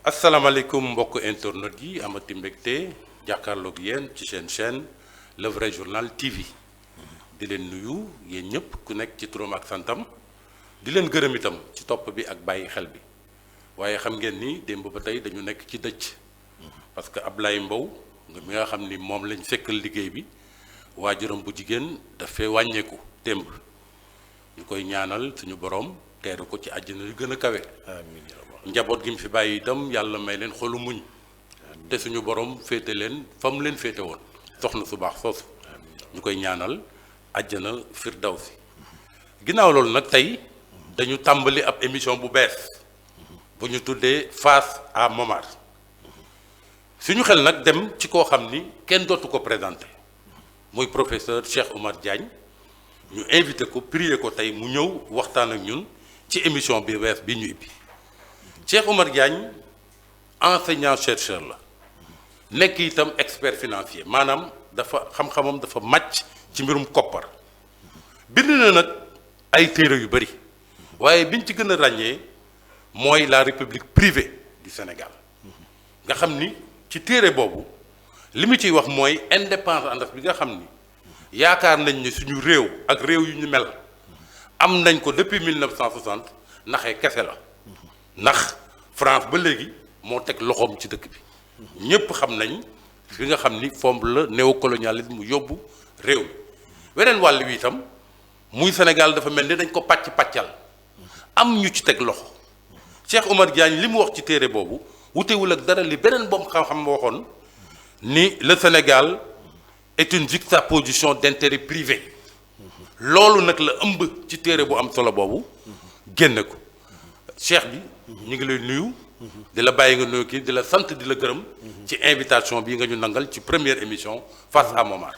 asalaamaaleykum mbokk internet yi amati mbégte jàkkaarloog yéen ci seen chaîne Le Vrai Journal TV di leen nuyu yéen ñëpp ku nekk ci turam ak santam di leen gërëm itam ci topp bi ak bàyyi xel bi waaye xam ngeen ni démb ba tey dañu nekk ci dëcc parce que Ablaye Mbow mi nga xam ni moom lañ fekkal liggéey bi waajuram bu jigéen dafay wàññeeku démb ñu koy ñaanal suñu borom teeru ko ci àjjana yu gën a kawe. amiin njaboot gi mu fi bàyyi itam yàlla may leen xolu muñ te suñu borom féete leen fa mu leen féete woon soxna su baax soosu ñu koy ñaanal àjjana firdawsi ginnaaw loolu nag tey dañu tàmbali ab émission bu bees bu ñu tuddee Face à Momar suñu xel nag dem ci koo xam ni kenn dootu ko présenté muy professeur Cheikh Oumar Diagne ñu invité ko prier ko tey mu ñëw waxtaan ak ñun ci émission bi bees bi ñu ibbi Cheikh Oumar Diagne enseignant chercheur la nekk itam expert financier maanaam dafa xam-xamam dafa màcc ci mbirum koppar bind na nag ay téere yu bari waaye biñ ci gën a ràññee mooy la république privée du Sénégal nga xam ni ci téere boobu li mu ciy wax mooy indépendance bi nga xam ni yaakaar nañ ni suñu réew ak réew yu ñu mel am nañ ko depuis 1960 naxee kese la ndax France ba léegi moo teg loxoom ci dëkk bi ñépp xam nañ fi nga xam ni fomb la néocolonialisme mu yóbbu réew mi weneen wàll wi itam muy Sénégal dafa mel ni dañ ko pàccal am ñu ci teg loxo Cheikh Oumar Diagne li mu wax ci téere boobu wutewul ak dara li beneen boom xam-xam waxoon ni le Sénégal est une juxtaposition d'intérêt privé loolu nag la ëmb ci téere bu am solo boobu génne ko Cheikh bi ñu ngi lay nuyu di la bàyyi nga nuyu kii di la sant di la gërëm ci invitation bi nga ñu nangal ci première émission Face à Momar.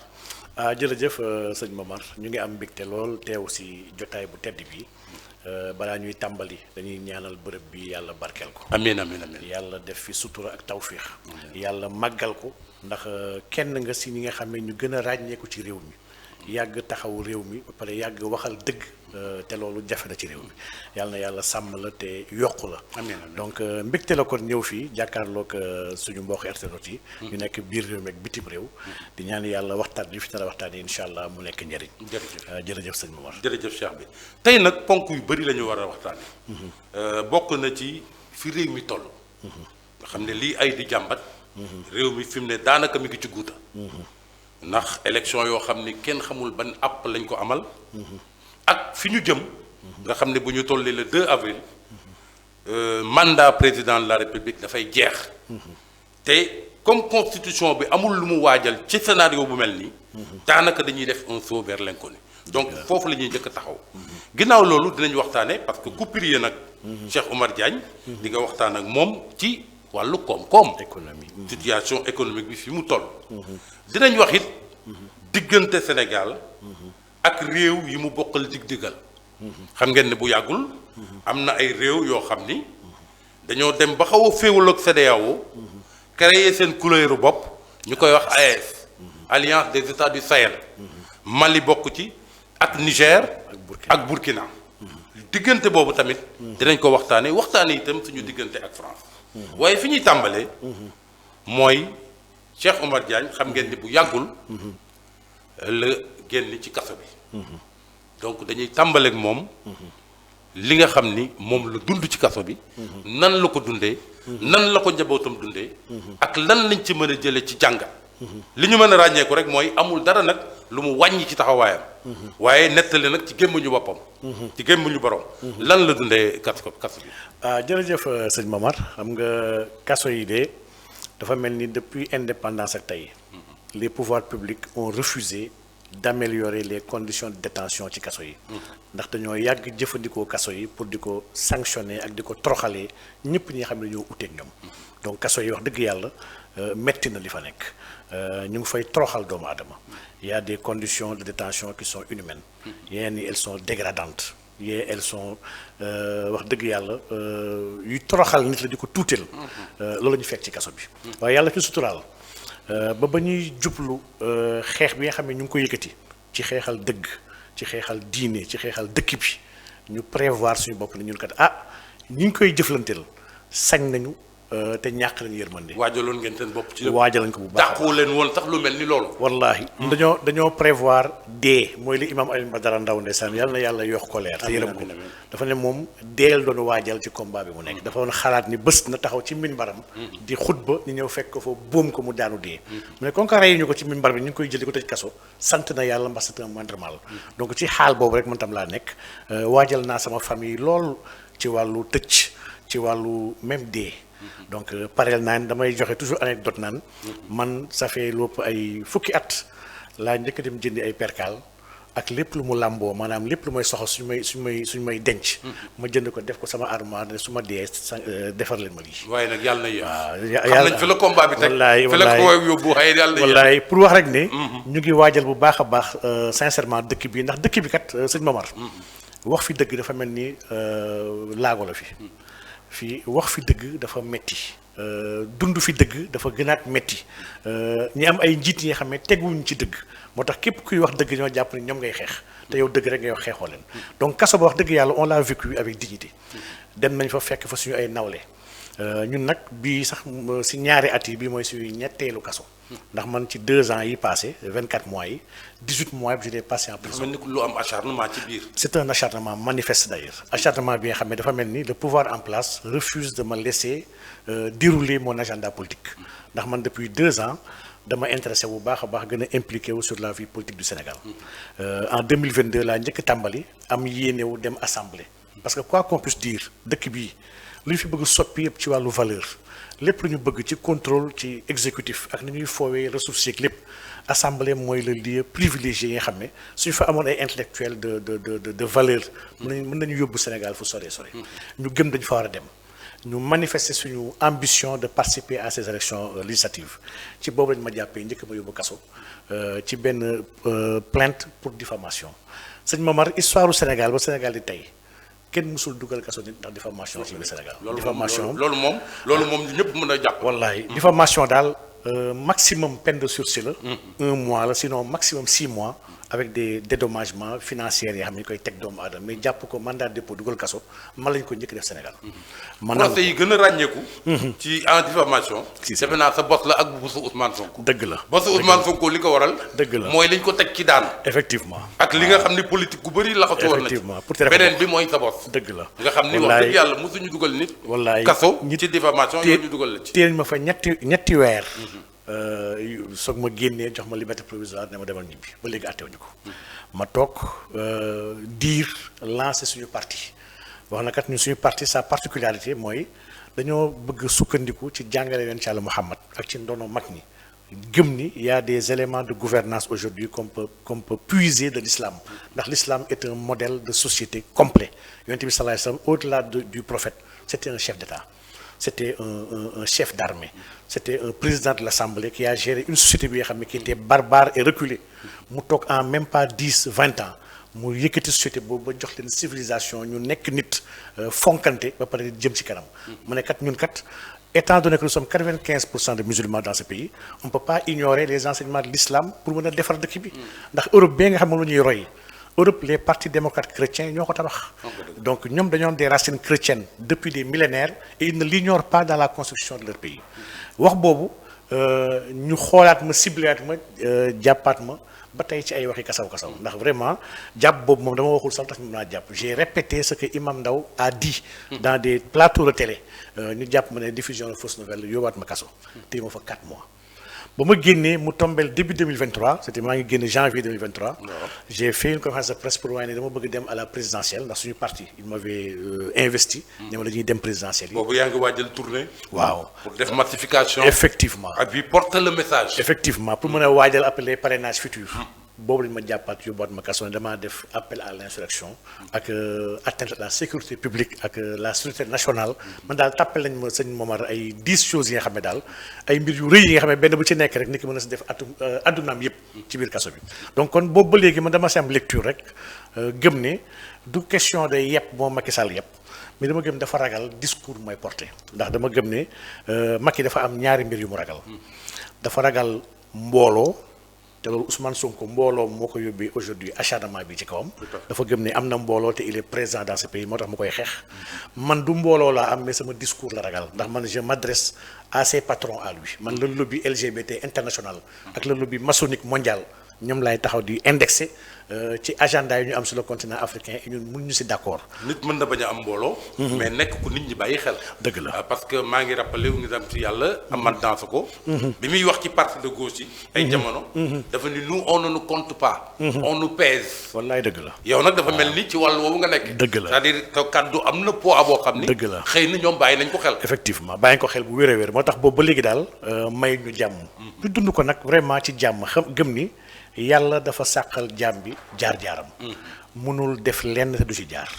jërëjëf sëñ Momar ñu ngi am mbégte lool teew si jotaay bu tedd bi balaa ñuy tàmbali dañuy ñaanal bërëb bi yàlla barkeel ko. amiin amiin amiin. yàlla def fi sutura ak tawfiix yàlla màggal ko ndax kenn nga si ñi nga xam ne ñu gën a ràññeeku ci réew mi yàgg taxaw réew mi ba pare yàgg waxal dëgg te loolu jafe na ci réew mi yàlla na yàlla sàmm la te yokku la. amiin donc mbégte la kon ñëw fii jàkkaarloog suñu mbokk internautes yi. ñu nekk biir réew mi ak bitim réew. di ñaan yàlla waxtaan bi fi nar a waxtaanee incha allah mu nekk njëriñ. jërëjëf sëñ Momar. jërëjëf Cheikh bi tey nag ponk yu bëri la ñu war a waxtaanee. bokk na ci fi réew mi toll. nga xam ne lii ay di jàmbat. réew mi fi mu ne daanaka mi ngi ci guuta. ndax élection yoo xam ni kenn xamul ban app lañ ko amal. ak fi ñu jëm. nga xam ne bu ñu tollee le 2 avril. mandat président de la république dafay jeex. te comme constitution bi amul lu mu waajal ci scénario bu mel nii. daanaka dañuy def un saut vers l'inconnu. donc foofu la ñuy njëkk a taxaw. ginnaaw loolu dinañ waxtaanee parce que ku prier nag. Cheikh Oumar Diagne. di nga waxtaan ak moom ci wàllu koom-koom. économie situation économique bi fi mu toll. dinañ wax it diggante Sénégal. ak réew yi mu bokkal dig-digal. xam ngeen ne bu yàggul. am na ay réew yoo xam ni dañoo dem ba xaw a féewal ak CEDEAO. créer seen couleur bopp ñu koy wax AES. Alliance des États du Sahel. Mali bokk ci ak Niger. ak Burkina. diggante boobu tamit. dinañ ko waxtaanee itam suñu diggante ak France. waaye fi ñuy tàmbalee. mooy Cheikh Oumar Diagne xam ngeen ni bu yàggul. la génn ci kaso bi. donc dañuy tàmbaleek moom. li nga xam ni moom la dund ci kaso bi. nan la ko dundee. nan la ko njabootam dundee. ak lan lañ ci mën a jëlee ci jàngat. li ñu mën a ràññeeku rek mooy amul dara nag lu mu wàññi ci taxawaayam. waaye nettali nag ci gémmiñu boppam. ci gémmiñu borom. lan la dundee kaso bi. jërëjëf sëñ Momar xam nga kaso yi de dafa mel ni depuis indépendance ak tey. les pouvoirs publics ont refusé d'améliorer les conditions de détention ci kaso yi. ndax dañoo yàgg jëfandikoo kaso yi pour di ko sanctionner ak di ko toroxalee ñëpp ñi nga xam ne ñoo uteeg ñoom. donc kaso yi wax dëgg yàlla metti na li fa nekk ñu ngi fay toroxal doomu aadama. il y a des conditions de détention qui sont inhumaines. yenn yi elles sont dégradantes. elles sont wax dëgg yàlla yu toroxal nit la di ko tuuteel. loolu la ñu fekk ci kaso bi. waaye yàlla fi suturaal ba ñuy jublu xeex bi nga xam ne ñu ngi ko yëkkati ci xeexal dëgg ci xeexal diine ci xeexal dëkk bi ñu prévoir suñu bopp ne ñun kat ñi ngi koy jëflanteel sañ nañu te ñàkk nañu yërmande. waajaloon ngeen seen bopp ci lépp. waajal nañ ko bu baax dàqu leen woon sax lu mel ni loolu. wallaahi dañoo prévoir dee mooy li imam Alioune Badara Ndaw ndeysaan yàlla na yàlla yokk ko leer te yërëm ko dafa ne moom deel doon waajal ci combat bi mu nekk dafa woon xalaat ni bés na taxaw ci minbaram di xutba ñu ñëw fekk ko fa boom ko mu daanu dee mu ne kon ka rey ñu ko ci minbar bi ñu ngi koy jël di ko tëj kaso sant na yàlla mbas c'est un moindre mal donc ci xaal boobu rek man tam laa nekk waajal naa sama famille lool ci wàllu tëcc ci wàllu même dee donc pareel naan damay joxe toujours anecdote naan man ça fait lépp ay fukki at laa njëkk dem jëndi ay percal ak lépp lu mu làmboo maanaam lépp lu may soxla suñ may denc ma jënd ko def ko sama armoire ne su ma dee defar leen ma lii. waaye nag yàlla na yéex. waaw xam nañ fi la combat bi teg fi la ko yóbbu xëy yàlla na yéex wallaay pour wax rek ne ñu ngi waajal bu baax a baax sincèrement dëkk bi ndax dëkk bi kat sëñ Momar wax fi dëgg dafa mel ni laago la fii wax fi dëgg dafa metti dund fi dëgg dafa gënaat metti ñi am ay njiit yi nga xam ne teguwuñ ci dëgg moo tax képp kuy wax dëgg ñoo jàpp ni ñoom ngay xeex te yow dëgg rek ngay wax xeexoo leen donc kaso ba wax dëgg yàlla on l'a vécu avec dignité dem nañ fa fekk fa suñu ay nawle ñun nag bii sax si ñaari at yi bii mooy suñu ñetteelu kaso ndax man ci 2 ans yi passé 24 mois yi 18 mois yi je l'ai passé en prison. mel ni lu am acharnement ci biir. c'est un acharnement manifeste d'ailleurs acharnement bi nga xam ne dafa mel ni le pouvoir en place refuse de me laisser dérouler mon agenda politique ndax man depuis 2 ans dama intéressé bu baax a baax gën a impliqué wu sur la vie politique du Sénégal en 2022 laa njëkk tàmbali am yéene wu dem assemblée parce que quoi qu'on puisse dire dëkk bii lu ñu fi bëgg soppi yëpp ci wàllu valeur lépp lu ñu bëgg ci contrôle ci exécutif ak ni ñuy foowee ressources yeeg lépp assemblée mooy le lieu privilégié yi nga xam ne suñu fa amoon ay intellectuels de valeur mën nañu yóbbu Sénégal fu sore sore ñu gëm dañu fa war a dem ñu manifester suñu ambition de participer à ces élections législatives ci boobu lañ ma jàppee njëkk ma yóbbu kaso ci benn plainte pour diffamation sëñ Momar histoire du Sénégal ba Sénégal di tey kenn mësul dugal kaso nit ndax diffamation ci biir Sénégal. diffamation loolu moom ñëpp mën a jàpp. wallaay diffamation daal maximum peine de sursis la. 1 mois la sinon maximum 6 mois. avec des dédommagements financiers yoo xam ne ñu koy teg doomu aadama mais jàpp ko mandat de dépôt dugal kaso man lañ ko njëkk def Sénégal. maanaam procès yi gën a ràññeeku. ci en diffamation. defe naa sa bos la ak bosu Ousmane Sonko. dëgg la bosu Ousmane Sonko li ko waral. dëgg la mooy liñ ko teg ci daan. effectivement ak li nga xam ni politique gu bëri laxatu woon na ci. effectivement pour beneen bi mooy sa bos. dëgg la nga xam ni wax dëgg yàlla mosuñu dugal nit. wallaay kaso ci diffamation yooyu ñu dugal la ci. téel ma fa ñetti weer. soog ma génnee jox ma liberté provisoire ne ma demal ñibbi ba léegi àttewuñu ko. ma toog diir lancer suñu parti wax na kat ñun suñu parti sa particularité mooy dañoo bëgg sukkandiku ci jàngale leen ci Yàlla Muhammad ak ci ndono mag ñi gëm ni y a des éléments de gouvernance aujourd'hui qu'on peut puiser de l'islam ndax l'islam est un modèle de société complet Yonent bi sallallahu alayhi wa sallam au-delà du prophète c'était un chef d'État c'était un chef d'armée c'était un président de l'Assemblée qui a géré une société bi nga xam ne qui était barbare et reculée mu toog en même pas 10-20 ans mu yëkkati société boobu ba jox leen civilisation ñu nekk nit fonkante ba pare jëm ci kanam mu ne kat ñun kat étant donné que nous sommes 95% de musulmans dans ce pays on ne peut pas ignorer les enseignements de l'islam pour mën a defar dëkk bi ndax Europe bi nga xam ne lu ñuy roy Europe les partis démocrates chrétiens ñoo ko tabax donc ñoom dañoo am des racines chrétiennes depuis des millénaires et ils ne l'ignorent pas dans la construction de leur pays wax boobu ñu xoolaat ma ciblaat ma jàppaat ma ba tey ci ay waxi kasaw ndax vraiment jàpp boobu moom dama waxul sax tax ñu mën a jàpp j'ai répété ce que Imam Ndao a dit dans des plateaux de télé ñu jàpp ma ne diffusion de fausses nouvelles yóbbaat ma kaso téye ma fa 4 mois ba ma génnee mu tombel début 2023 c'était maa ngi génn janvier 2023 j'ai fait une conférence de presse pour waaye ne dama bëgg dem à la présidentielle ndax suñu parti il m'avait investi ne ma dañuy dem présidentielle yi boobu yaa ngi waajal tournée waaw pour def massification effectivement ak bi porter le message effectivement pour mën a waajal appeler parrainage futur boobu lañ ma jàppaat yóbbuwaat ma kaso ne damaa def appel à l'insurrection ak atteinte à la sécurité publique ak la sécurité nationale man daal tàppal nañ ma sëñ Momar ay 10 choses yi nga xam ne daal ay mbir yu rëy yi nga xam ne benn bu ci nekk rek nit ki mën na si def addunaam yëpp ci biir kaso bi donc kon boobu ba léegi man dama si am lecture rek gëm ne du question de yepp moo Macky Sall yepp mais dama gëm dafa ragal discours mooy porté ndax dama gëm ne Macky dafa am ñaari mbir yu mu ragal dafa ragal mbooloo te loolu Ousmane Sonko mbooloo moo ko yóbbee aujourd'hui acharnement bi ci kawam. dafa gëm ne am na mbooloo te il est présent dans ce pays moo tax mu koy xeex. man du mbooloo laa am mais sama discours la ragal ndax man je m'adresse à ses patrons à lui man le lobby LGBT international ak le lobby maçonnique mondial ñoom laay taxaw di indexé ci agenda yi ñu am sur le continent africain et ñun mun ñu si d'accord. nit mën na bañ a am mbooloo. mais nekk ku nit ñi bàyyi xel. dëgg la parce que maa ngi rappelé wu ngi dem ci yàlla. Amath Dansokho. bi muy wax ci parti de gauche yi. ay jamono. dafa ni nous on ne nous compte pas. on nous pèse. wallaay dëgg la. yow nag dafa mel ni ci wàll woowu nga nekk. dëgg la c'est-à-dire que kaddu am na poids boo xam ni. dëgg la xëy na ñoom bàyyi nañ ko xel. effectivement bàyyi ko xel bu wér a wér moo tax boobu ba léegi daal may ñu jàmm. ñu dund ko nag vraiment ci jàmm xam gëm ni. yàlla dafa sàqal jaam bi jaar-jaaram mënul def lenn te du ci jaar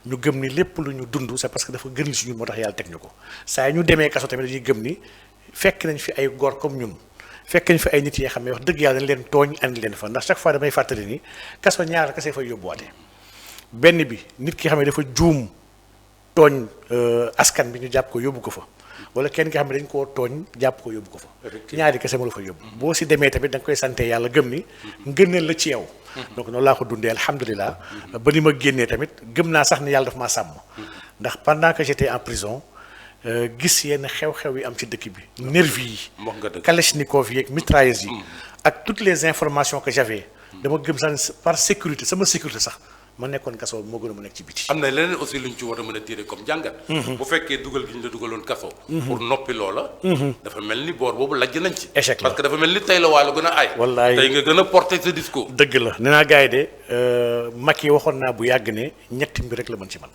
ñu gëm ni lépp lu ñu dund c'est parce que dafa gën si ñun moo tax yàlla teg ñu ko saa ñu demee kaso tamit dañuy gëm ni fekk nañ fi ay góor comme ñun fekk nañ fi ay nit yoo xam ne wax dëgg yàlla dañ leen tooñ andi leen fa ndax chaque fois damay fàttali ni kaso ñaar kese fay yóbbuwaate benn bi nit ki xam ne dafa juum tooñ askan bi ñu jàpp ko yóbbu ko fa wala kenn ki xam ne dañ koo tooñ jàpp ko yóbbu ko fa ñaari kese ma la fa yóbbu boo si demee tamit da nga koy sante yàlla gëm ni ngëneel la ci yow donc noonu laa ko dundee alhamdulilah ba ni ma génnee tamit gëm naa sax ni yàlla daf maa sàmm ndax pendant que j'étais en prison gis yenn xew-xew yi am ci dëkk bi nervi yi kalachnikov yi ak mitrailleuses yi ak toutes les informations que j'avais dama gëm sax par sécurité sama sécurité sax ma nekkoon kaso moo gën a mu nekk ci biti. am na leneen aussi lu ñu ci war a mën a tirer comme jàngat. bu fekkee dugal gi ñu la dugaloon kaso. pour noppi loola. dafa mel ni boor boobu lajj nañ ci. échec la parce que dafa mel ni tey la waalo gën a aay. wallaay tey nga gën a porter sa discours. dëgg la nee naa gars yi de Macky waxoon naa bu yàgg ne ñetti mbir rek la mën ci man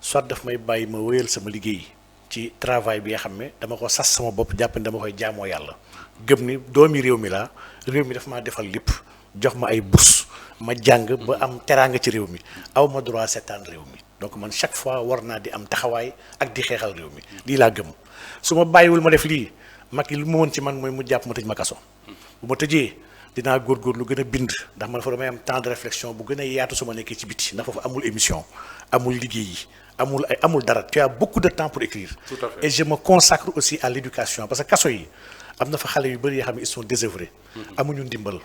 soit daf may bàyyi ma wéyal sama liggéey ci travail bi nga xam ne dama ko sas sama bopp jàpp ne dama koy jaamoo yàlla gëm ni doomi réew mi laa réew mi dafa maa defal lépp jox ma ay bourse ma jàng ba am teraanga ci réew mi aw ma droit seetaan réew mi donc man chaque fois war naa di am taxawaay ak di xeexal réew mi lii laa gëm su ma bàyyiwul ma def lii Macky lu ma mën ci man mooy mu jàpp ma tëj ma kaso bu ma tëjee dinaa góorgóorlu gën a bind ndax man fa damay am temps de réflexion bu gën a yaatu su ma nekkee ci biti ndax foofu amul émission amul liggéey yi amul dara tu as beaucoup de temps pour écrire. Tout à fait. Et je me consacre aussi à l'éducation parce que kaso yi am na fa xale yu bëri yoo xam ne ils sont désœuvrés amuñu ndimbal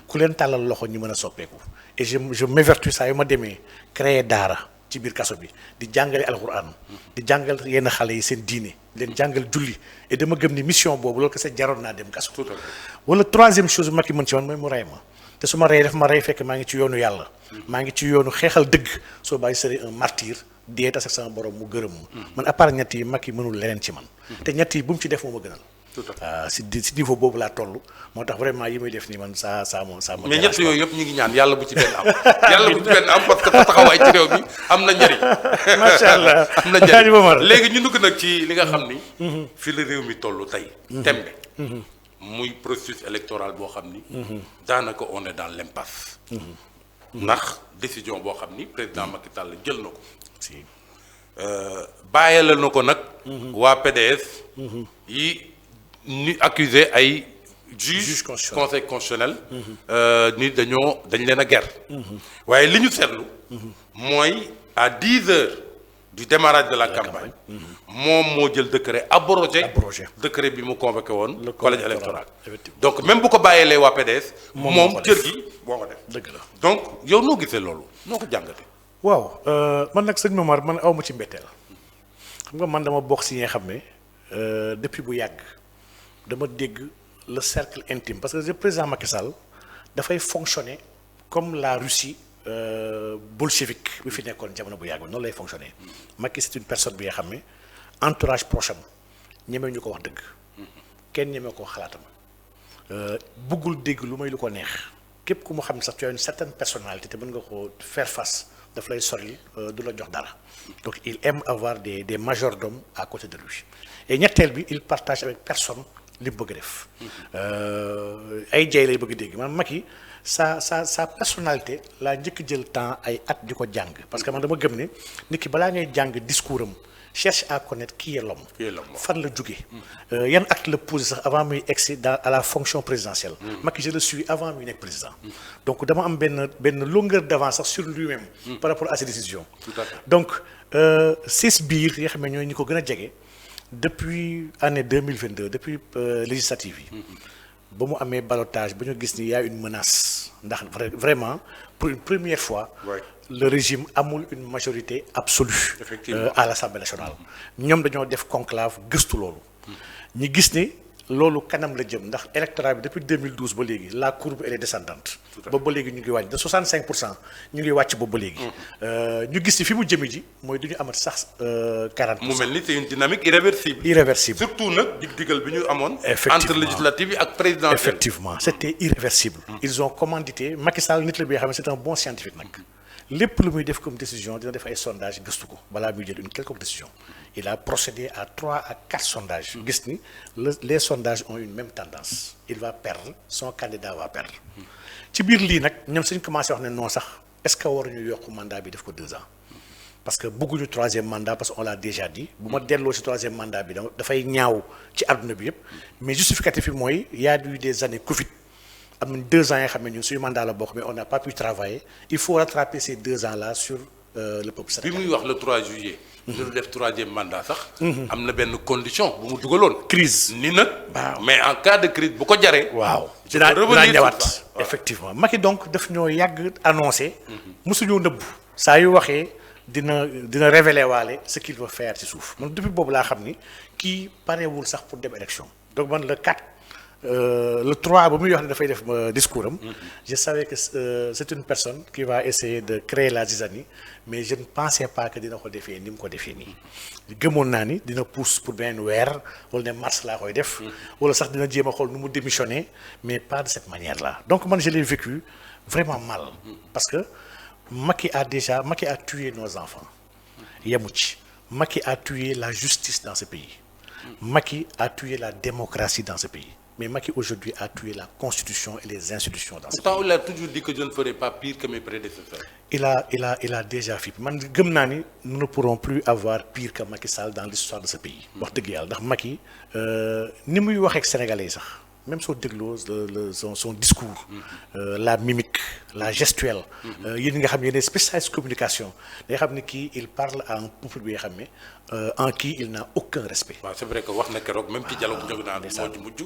ku leen tàllal loxo ñu mën a soppeeku et je m'évertue saa yu ma demee créer daara ci biir kaso bi di jàngale alxuraan di jàngal yenn xale yi seen diine leen jàngal julli et dama gëm ni mission boobu loolu kese jaroon naa dem kaso. Tout à fait. wala troisième chose bu ma ki mën ci woon mooy mu rey ma te su ma rey daf ma rey fekk maa ngi ci yoonu yàlla maa ngi ci yoonu xeexal dëgg soo bàyyi serai un martyr dee tas ak sama borom mu gërëm man à part ñett yi Macky mënul leneen ci man te ñett yi bu mu ci def moo ma gënal. Tout à fait. si niveau boobu laa toll moo tax vraiment yi muy def nii man ça mais ñett yooyu yëpp ñu ngi ñaan yàlla bu ci benn am yàlla bu ci benn am parce que sa taxawaay ci réew mi am na njëriñ. macha allah am na njëriñ léegi ñu dugg nag ci li nga xam ni. fi la réew mi toll tey. tembe muy processus électoral boo xam ni. daanaka on est dans l'impasse. ndax décision boo xam ni président Macky Sall jël na ko. si bàyyilal na ko nag. waa PDS. yi ñu accusé ay. juge conseil constitutionnel. ni dañ leen a ger. waaye li ñu seetlu. mooy à 10 heures du démarrage de la campagne. moom moo jël décret abrogé décret bi mu convoqué woon. collège électoral donc même bu ko bàyyeelee waa PDS. moom cër gi boo ko def. dëgg la donc yow noo gisee loolu noo ko jàngatee. waaw man nag sëñ Momar man aw ma ci mbetteel xam nga man dama bokk si ñi nga xam ne depuis bu yàgg dama dégg le cercle intime parce que le président Macky Sall dafay fonctionner comme la Russie bolchevique bi fi nekkoon jamono bu yàgg noonu lay fonctionner Macky c'est une personne bi nga xam ne entourage proche am ñemee ñu ko wax dëgg kenn ñemee ko xalaatam buggul dégg lu may lu ko neex képp ku mu xam ne sax tu as une certaine personnalité te mën nga ko faire face daf lay sori du la jox dara donc il aime avoir des majordomes à côté de lui et ñetteel bi il partage avec personne li mu bëgg a def ay jay lay bëgg dégg man Macky sa personnalité laa njëkk jël temps ay at di ko jàng parce que man dama gëm ne nit ki balaa ngay jàng discours am cherche à connaître qui est l'homme fan la jóge yan acte la posé sax avant muy egsi à la fonction présidentielle Macky je le suis avant muy nekk président donc dama am benn longueur d'avance sax sur lui-même par rapport à ses décisions donc six biir yi nga xam ne ñooy ñi ko gën a jege depuis année 2022 depuis législative yi. ba mu amee ballottage ba ñu gis ni y a une menace ndax vraiment pour une première fois. le régime amul une majorité absolue. À l'Assemblée nationale. ñoom dañoo def conclave gëstu loolu. ñi gis ni loolu kanam la jëm ndax électorat bi depuis 2012 ba léegi la courbe elle est descendante. boobu ba léegi ñu ngi wàcc de 65% ñu ngi wàcc boobu ba léegi. ñu gis ni fi mu jëmi ji mooy du ñu amat sax 40%. mu mel ni c'est une dynamique irréversible. irréversible surtout nag dig-digal bi ñu amoon. effectivement entre législative yi ak présidentielle. effectivement c'était irréversible. ils ont commandité Macky Sall nit la bi nga xam ne c'est un bon scientifique nag. lépp lu muy def comme décision dina def ay sondage gëstu ko balaa muy jël une quelconque décision. il a procédé à 3 à 4 sondages. gis ni les sondages ont une même tendance. il va perdre son candidat va perdre. ci biir lii nag ñoom suñ commencé wax ne non sax est-ce que waruñu yokk mandat bi def ko 2 ans. parce que bëgguñu 3e mandat parce que on l'a déjà dit. bu ma delloo ci 3e mandat bi dafay ñaaw ci àdduna bi yëpp. mais justificatif bi mooy y a eu des années Covid. am nañ 2 ans yoo xam ne ñun suñu mandat la bokk mais on n'a pas pu travailler il faut rattraper ces 2 ans là sur le peuple sénégalais. bi muy wax le 3 juillet. ñu def 3e mandat sax. am na benn condition bu mu dugaloon. crise ni nag. mais en cas de crise bu ko jaree. waaw dinaa ñëwaat effectivement Macky donc daf ñoo yàgg annoncé. mosuñoo nëbbu. saa yu waxee dina révéler waale ce qu'il veut faire ci suuf man depuis boobu laa xam ni kii parewul sax pour dem élection donc man le 4. le 3 ba muy wax ne dafay def discours am. je savais que c'est une personne qui va essayer de créer la zizanie mais je ne pensais pas que dina ko defee ni mu ko defee nii. gëmoon naa ni dina pousse pour benn weer wala ne mars laa koy def. wala sax dina jéem a xool nu mu démissionner mais pas de cette manière là donc man je l'ai vécu vraiment mal. parce que Macky a tué nos enfants. yemu ci Macky a tué la justice dans ce pays. Macky a tué la démocratie dans ce pays. Mais Macky aujourd'hui a tué la constitution et les institutions dans ce pays. Pourtant il a toujours dit que je ne ferai pas pire que mes prédécesseurs. Il a déjà fait. Man gëm naa ni nous ne pourrons plus avoir pire que Macky Sall dans l'histoire de ce pays. wax dëgg yàlla ndax Macky ni muy waxee ak sénégalais sax même soo dégloo son discours. La mimique la gestuelle. yéen nga xam ne yéen spécialiste communication day xam ne kii il parle à un peuple bi nga xam ne en qui il n'a aucun respect. waaw c'est vrai que wax na keroog même ci dialogue jóg naa moo ci mujj.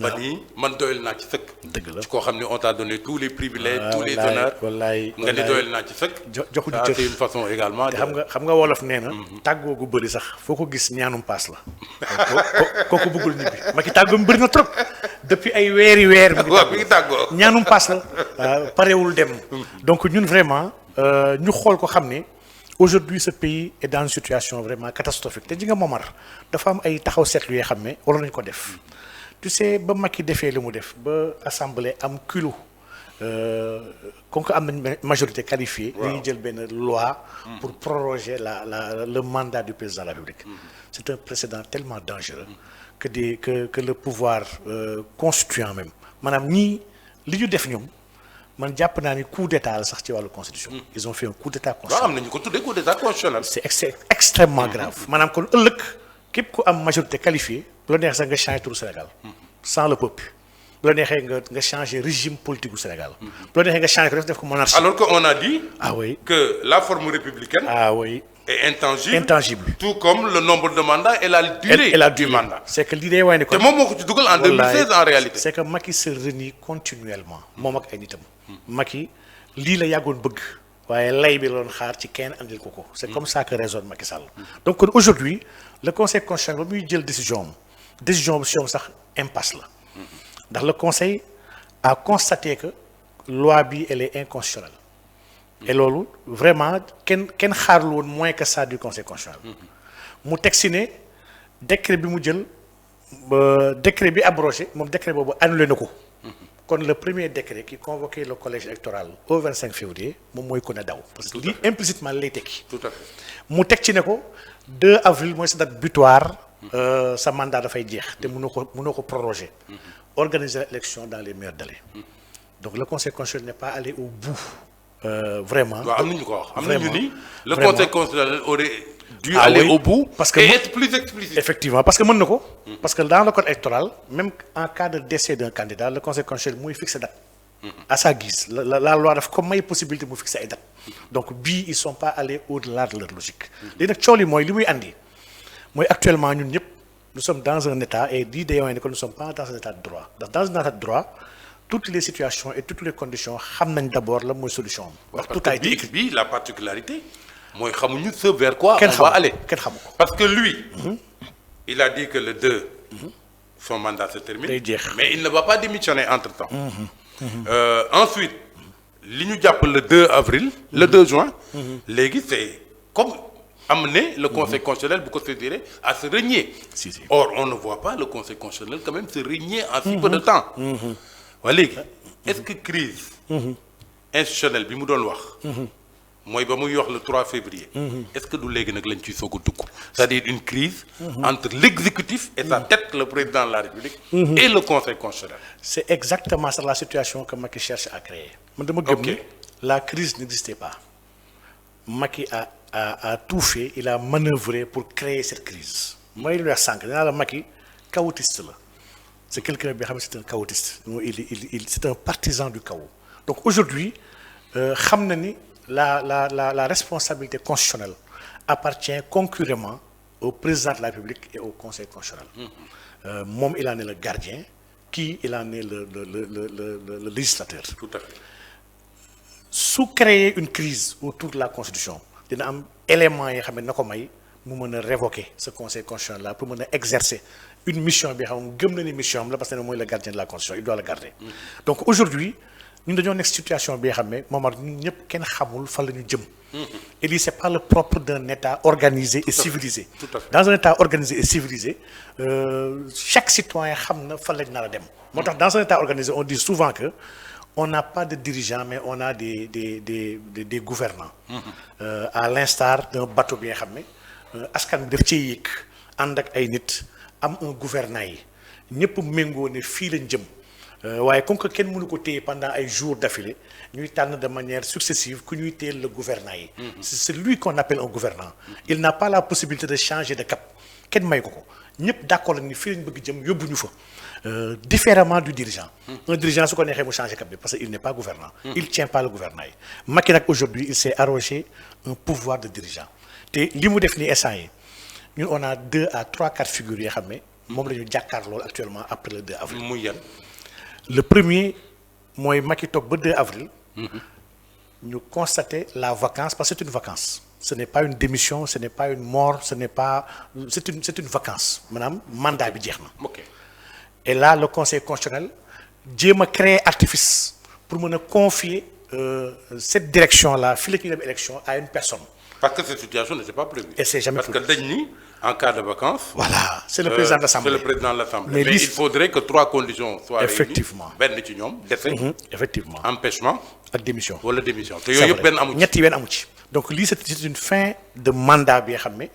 ba nii man doyal naa ci sëkk. dëgg la ci koo xam ne on t'a donné tous les privilèges. tous les honneurs wallaay nga ni doyal naa ci sëkk. joxuñu cër c'est une façon également. xam nga wolof nee na. tàggoo gu bëri sax foo ko gis ñaanum paas la. kooku bëggul ñibbi Macky tàggoom bëri na trop. depuis ay weeri weer. mi ngi tàggoo ñaanum paas la. parewul dem. donc ñun vraiment ñu xool ko xam ne. aujourd'hui ce pays est dans une situation vraiment catastrophique te ji nga Momar dafa am ay taxaw seetlu yoo xam ne waroon nañu ko def tu sais ba Macky defee li mu def ba assemblée am culot comme que am nañ majorité qualifiée. dañuy jël benn loi. pour proroger le mandat du président de la République. c'est un précédent tellement dangereux. que le pouvoir constituant même maanaam ñii li ñu def ñoom. man jàpp naa ni coup d'état la sax ci wàllu constitution. ils ont fait un coup d'état constitutionnel. waaw am nañu ko tuddee coup d'état constitutionnel. c'est extrêmement grave. maanaam kon ëllëg képp ku am majorité qualifiée. bu la neexee sax nga changer turu Sénégal. sans le peuple. bu la neexee nga changer régime politique du Sénégal. bu la neexee nga changer ko def ko monarchie. alors que on a dit. ah oui que la forme républicaine. ah oui. est intangible. intangible. tout comme le nombre de mandats et la durée. du mandat. c'est que l'idée waaye ne ko. te moom moo ko ci dugal en 2016 en réalité. c'est que Macky se renie continuellement. moom ak ay nitam. Macky lii la yàggoon bëgg. waaye lay bi la doon xaar ci kenn andil ko. c'est comme ça que raisonne Macky Sall. donc kon aujourd'hui le conseil constitutionnel ba muy jël décision bi sax impasse la. ndax le conseil a constaté que loi bi elle est inconstitutionnelle. et loolu vraiment kenn xaarlu woon moins que ça du conseil constitutionnel. mu teg si ne décret bi mu jël décret bi abrogé moom décret boobu annulé na ko. kon le premier décret qui convoquait le collège électoral au 25 février moom mooy ko ne daw. parce que lii implicitement lay tekki. tout à fait mu teg ci ne ko 2 avril mooy sa date butoir. sa mandat dafay jeex te mënoo ko proroger. organiser l'élection dans les meilleurs délais. donc le conseil constitutionnel n'est pas allé au bout. Vraiment. waaw am nañu ko wax am nañu ni le conseil constitutionnel aurait dû aller au bout. parce que et être plus explicite. effectivement parce que mën na ko. parce que dans le code électoral même en cas de décès d'un candidat le conseil constitutionnel mooy fixer date. à sa guise la loi daf ko may possibilité mu fixer ay date. donc bii ils sont pas allés au-delà de leur logique. léegi nag coow li mooy li muy andi mooy actuellement ñun ñëpp nous sommes dans un état et l'idée est que nous ne sommes pas dans un état de droit. Dans un état de droit, toutes les situations et toutes les conditions xam nañ d'abord la mooy solution am. parce tout a que été écrit. bii la particularité mooy xamuñu ce vers quoi Kenn on va aller. kenn xamu ko. Parce que lui, il a dit que le 2, son mandat se termine, Day jeex. mais il ne va pas démissionner entre-temps. Ensuite, li ñu jàpp le 2 avril, le 2 juin, léegi c'est comme amener le Conseil constitutionnel bu ko saisir à se renier. Si. Or, on ne voit pas le Conseil constitutionnel quand même se renier en si peu de temps. Waa léegi, est-ce que crise institutionnelle bi mu doon wax mooy ba muy wax le 3 février. Est-ce que du léegi nag lañ ciy soog a dugg. C'est-à-dire une crise entre l'exécutif et sa tête, le président de la République, et le Conseil constitutionnel. C'est exactement ça la situation que Macky cherche à créer. Man dama gëm ni Ok. la crise n'existait pas. Macky a tout fait, il a manœuvré pour créer cette crise. Mooy lu wax sànq dinaa la Macky chaotiste la. C'est quelqu'un bi xam ne c'est un chaotiste. C'est un partisan du chaos. Donc aujourd'hui xam na ni la responsabilité constitutionnelle appartient concurremment au président de la République et au Conseil constitutionnel. Moom il en est le gardien, kii il en est le législateur. Tout à fait. Su créer une crise autour de la Constitution dina am élément yi xam ne na ko may mu mën a révoquer ce Conseil constitutionnel là pour mën a exercer une mission bi xam gëm na ni mission am la parce que mooy le gardien de la Constitution il doit le garder. Donc aujourd'hui ñun dañoo nekk situation bi nga xam ne Momar ñun ñëpp kenn xamul fan la ñu jëm. Et lii c'est pas le propre d'un État organisé et civilisé. Tout à fait. Dans un État organisé et civilisé chaque citoyen xam na fan lañ nar a dem. Moo tax dans un État organisé on dit souvent que on n'a pas de dirigeants mais on a des gouvernants. À l'instar d'un bateau bi nga xam ne askan bi daf cee yéeg ànd ak ay nit am un gouvernail yi ñëpp méngoo ne fii lañ jëm. waaye comme que kenn mënu ko téye pendant ay jours d'affilée ñuy tànn de manière successive ku ñuy téye le gouvernant yi. C'est lui qu'on appelle un gouvernant. Il n'a pas la possibilité de changer de cap kenn may ko ñëpp d'accord ni fii lañ bëgg jëm yóbbu ñu fa différemment du dirigeant. Un dirigeant su ko neexee mu changer cap bi parce que il n'est pas gouvernant. Il tient pas le gouvernail. Macky nag aujourd'hui il s'est arrogé un pouvoir de dirigeant te li mu def ni instant yi ñun on a 2 à 3 cas de figure yoo xam ne moom la ñu jàkkaarloo actuellement après le 2 avril. muy yan. Le premier mooy Macky toog ba 2 avril ñu constater la vacance parce que c'est une vacance ce n'est pas une démission ce n'est pas une mort c'est une vacance maanaam mandat bi jeex na. Ok. Et là le Conseil constitutionnel jéem a créer artifice pour mën a confier cette direction là fii la ñuy dem élection à une personne. Parce que cette situation n'était pas prévue. Et c'est jamais Parce que dañ ni en cas de vacances. Voilà c'est le président de l'Assemblée. C'est le président de l'Assemblée. Mais Mais il faudrait que 3 conditions soient Effectivement. réunies. benn ci ñoom décès. Effectivement empêchement ak démission. wala démission te C'est yooyu yëpp vrai. benn amu ci. ñett yi benn amu ci. Donc lii c'est une fin de mandat bi nga xam ne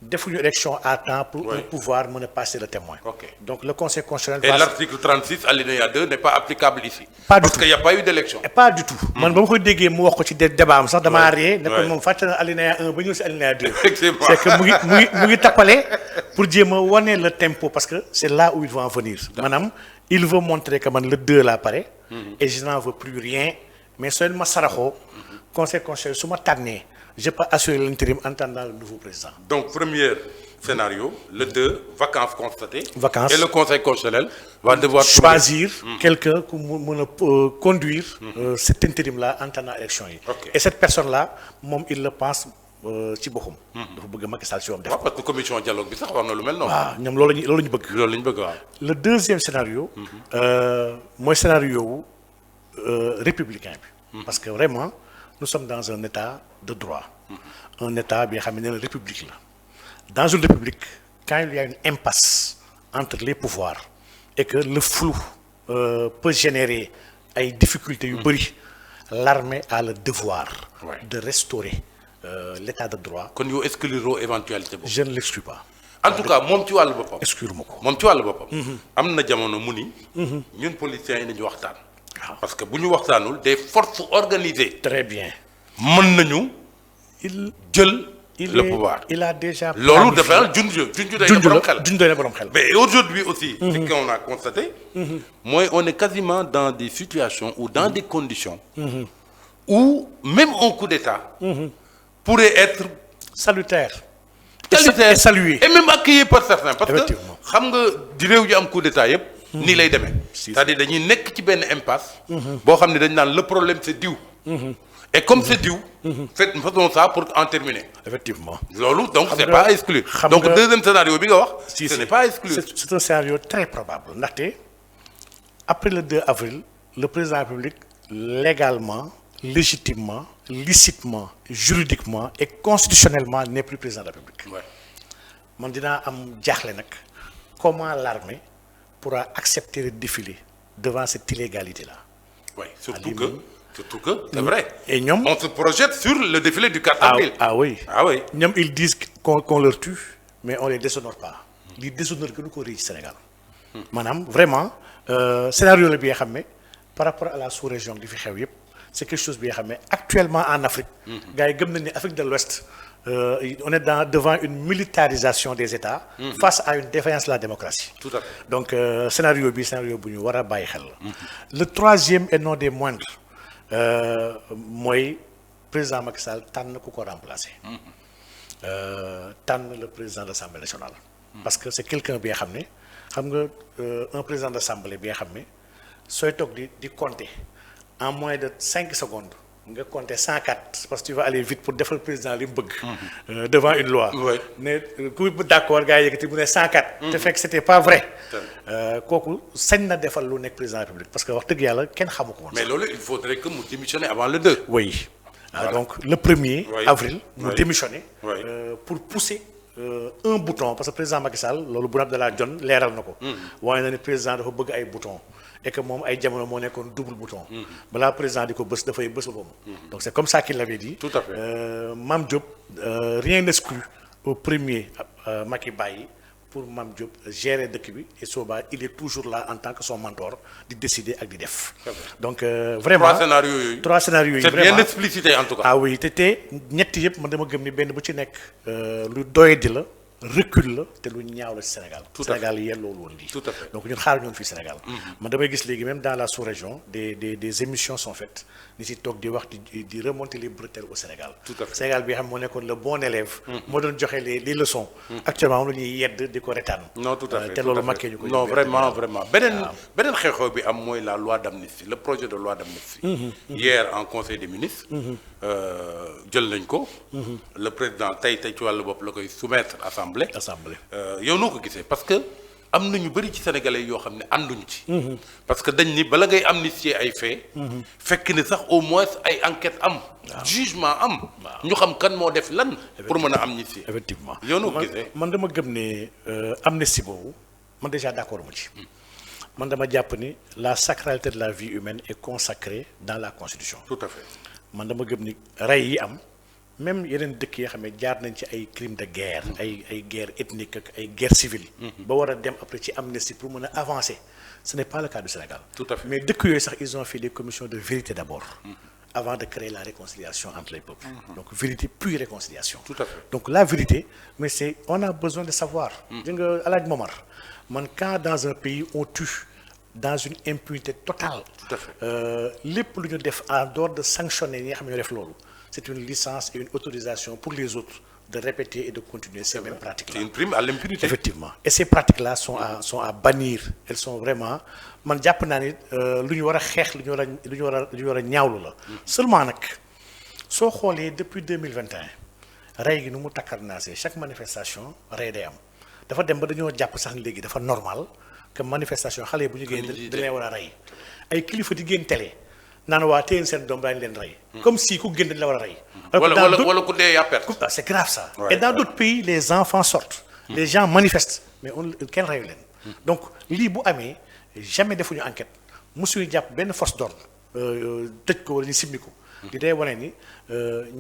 defuñu élection à temps pour Ouais. pouvoir mën a passer le témoin. Ok. Donc le Conseil constitutionnel Et va l'article 36 alinéa 2 n'est pas applicable ici. Pas du Parce tout. qu'il n'y a pas eu d'élection. Et pas du tout. Man ba ma koy déggee mu wax ko ci débat am sax damaa ree ne ko Ouais. moom fàtte na alinéa 1 ba ñëw si alinéa 2. Effectivement. C'est que mu ngi tappale pour jéem a wane le tempo parce que c'est là où il va en venir. Maanaam il veut montrer que man le 2 laa pare. Et je n'en veux plus rien mais soo leen ma saraxoo. Conseil constitutionnel su ma tànnee je peux assurer l'intérim en attendant le nouveau président. Donc premier scénario, le 2, vacances constatées. Vacances. Et le Conseil constitutionnel va devoir Choisir quelqu'un ku mu mën a conduire cet intérim-là en attendant élection yi. Ok. Et cette personne-là moom il le pense ci boppam. dafa bëgg Macky Sall si woon def. waaw parce que commission dialogue bi sax war na lu mel noonu. waaw ñoom loolu la ñu bëgg. loolu la ñu bëgg waaw. Le deuxième scénario. mooy scénario wu républicain bi. Parce que vraiment nous sommes dans un état de droit. Un état bi nga xam ne nee na république la. Dans une république quand il y a une impasse entre les pouvoirs et que le flou peut générer ay difficultés yu bëri l'armée a le devoir Ouais. de restaurer l'état de droit. kon yow excluroo éventualité boobu. Je ne l'exclus pas. En tout cas moom ci wàllu boppam. Exclure-moi ko. moom ci wàllu boppam. am na jamono mu ni. ñun politiciens yi nañu waxtaan. parce que bu ñu waxtaanul des forces organisées. Très bien. mën nañu Il jël le pouvoir. il a déjà loolu dafa junj day na borom xel. junj doy na borom xel. Mais aujourd'hui aussi, ce qu'on a constaté, moi, on est quasiment dans des situations ou dans des conditions où même un coup d'État pourrait être Salutaire. qualité et salué. et même accueilli par certains parce que Effectivement. xam nga di réew ji am coup d'état yëpp nii lay demee Si. c'est-à-dire dañuy nekk ci benn impasse boo xam ne dañ naan le problème c'est diw et comme c'est diw faisons ça pour en terminer Effectivement. loolu donc c'est nga- pas à exclure xam donc nga- deuxième scénario bi nga wax Si, ce si. n'est pas à exclure C'est un scénario très probable ndaxte après le 2 avril le président de la République légalement légitimement licitement juridiquement et constitutionnellement n'est plus président de la République. ouais. man dinaa am jaaxle nag comment l'armée pourra accepter de défiler devant cette illégalité là. Oui, surtout Ali que, Moum. c'est vrai. Et ñoom On se projette sur le défilé du 4 avril. ah oui. Ah oui. ñoom ils disent qu'on leur tue mais on les déshonore pas li déshonneur que nu ko rëy ci Sénégal maanaam vraiment scénario la bi nga xam ne par rapport à la sous-région di fi xew yëpp c'est quelque chose bi nga xam ne actuellement en Afrique gars yi gëm nañ ne Afrique de l'Ouest on est devant une militarisation des États face à une défaillance de la démocratie. Tout à fait. Donc scénario bu ñu war a bàyyi xel la le troisième et non des moindres mooy président Macky Sall tànn ku ko remplacer tànn le président de l'Assemblée nationale parce que c'est quelqu'un bi nga xam ne xam nga un président d'Assemblée bi nga xam ne sooy toog di compter en moins de 5 secondes nga compter 104 parce que tu vas aller vite pour defal président li mu bëgg devant une loi Ouais. ne ku d'accord gars yi yëkkati mu ne 104 te fekk c'était pas vrai kooku sañ na defal lu nekk président de la République parce que wax dëgg yàlla kenn xamu ko woon. Mais loolu il faudrait que mu démissionne avant le 2. Oui. Voilà. Donc le 1er Oui. avril mu Oui. démissionné Oui. pour pousser un bouton parce que président Macky Sall loolu Boun Abdallah Dionne leeral na ko waaye na ne président dafa bëgg ay bouton et que moom ay jamono moo nekkoon double bouton balaa président di ko bës dafay bës boppam donc c'est comme ça qu'il l'avait dit. Tout à fait. Mame Diop rien n'exclut au premier Macky bàyyi pour Mame Diop gérer dëkk bi et soobaa il est toujours là en tant que son mentor di décider ak di def. C'est vrai. Donc vraiment Trois scénarios yooyu. yi C'est vraiment bien explicité en tout cas. ah oui te ñetti yëpp man dama gëm ni benn bu ci nekk lu doyadi la recul la te lu ñaaw la ci Sénégal. Tout à fait. Sénégal yelloowul woon lii. Tout à fait. donc ñun xaar ñoon fii Sénégal. man damay gis léegi même dans la sous-région des émissions sont faites ni ci toog di wax di remonter les bretelles au Sénégal. Tout à fait. Sénégal bi xam moo nekkoon le bon élève. moo doon joxe les leçons. actuellement moom la ñuy yedd di ko retaan. Non, tout à fait. te tout loolu à fait. marqué ñu ko. Non, vraiment, vraiment. beneen xew-xew bi am mooy la loi d'amnistie, le projet de loi d'amnistie. Hier en conseil des ministres. jël nañ ko. Le président tey ci wàllu bopp la koy soumettre assemblée. assemblée. yow noo ko gisee parce que am na ñu bëri ci sénégalais yoo xam ne ànduñ ci. parce que dañ ni bala ngay amnistier ay faits. fekk ni sax au moins ay enquête am. jugement am. ñu xam kan moo def lan. pour mën a amnistier. Effectivement yow noo ko gisee. man dama gëm ne amnistie boobu man déjà d'accord mu ci. man dama jàpp ni la sacralité de la vie humaine est consacrée dans la Constitution. Tout à fait. man dama gëm ni rey yi am même yeneen dëkk yoo xam ne jaar nañ ci ay crimes de guerre ay guerre ethnique ak ay guerre civile ba war a dem après ci amnistie pour mën a avancer ce n'est pas le cas du Sénégal. Tout à fait. mais dëkk yooyu sax ils ont fait des commissions de vérité d'abord avant de créer la réconciliation entre les peuples. Donc vérité puis réconciliation. Tout à fait. Donc la vérité mais c'est on a besoin de savoir. di nga Alaaji Momar man quand dans un pays on tue dans une impunité totale. Tout à fait. lépp lu ñu def en dehors de sanctionner ñi nga xam ne ñoo def loolu c'est une licence et une autorisation pour les autres de répéter et de continuer ces mêmes pratiques-là. C'est une prime à l'impunité. Effectivement et ces pratiques-là sont à bannir elles sont vraiment man jàpp naa ni lu ñu war a xeex lu ñu war a ñaawlu la. Seulement nag soo xoolee depuis 2021 rey gi nu mu takkarnaasee chaque manifestation rey day am dafa dem ba dañoo jàpp sax léegi dafa normal que manifestation xale bu ñu génn dañ leen war a rey ay kilifa di génn télé naan waa téyeen seen doom daañu leen rey. comme si ku génn dañ la war a rey. wala ku dee yaa perte. C'est grave ça. Ouais, et dans d'autres pays les enfants sortent. Les gens manifestent mais kenn reyu leen. donc lii bu amee jamais defuñu enquête mosuñu jàpp benn force d'ordre tëj ko wala ñu simmi ko. di day wane ni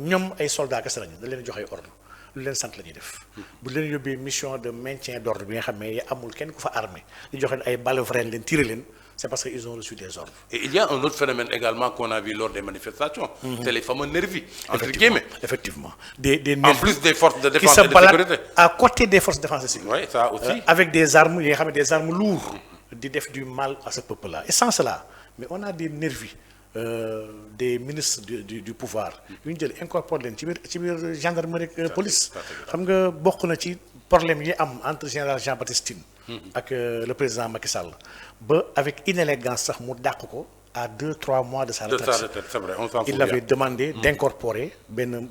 ñoom ay soldats kese lañu dañ leen jox ay ordre lu leen sant la ñuy def. bu leen yóbbee mission de maintien d'ordre bi nga xam ne amul kenn ku fa armé ñu joxe ay balles vraies leen tirer leen c'est parce que ils ont reçu des ordres. Et il y a un autre phénomène également qu'on a vu lors des manifestations. C'est les fameux nervis, entre guillemets. Effectivement. Des En nervis plus des forces de qui défense se et de baladent sécurité. à côté des forces de défense et de sécurité. Oui, ça aussi. Avec des armes, yi nga xam ne des armes lourdes di def du mal à ce peuple-là. Et sans cela, mais on a des nervis des ministres du pouvoir yu ñu jël incorporé leen ci biir gendarmerie police xam nga bokk na ci problème yi am entre général Jean-Baptiste Tine ak le président Macky Sall ba avec inélégance sax mu dàq ko à 2-3 mois de sa retraite. C'est vrai, on s'en souvient. Il avait demandé d'incorporer ben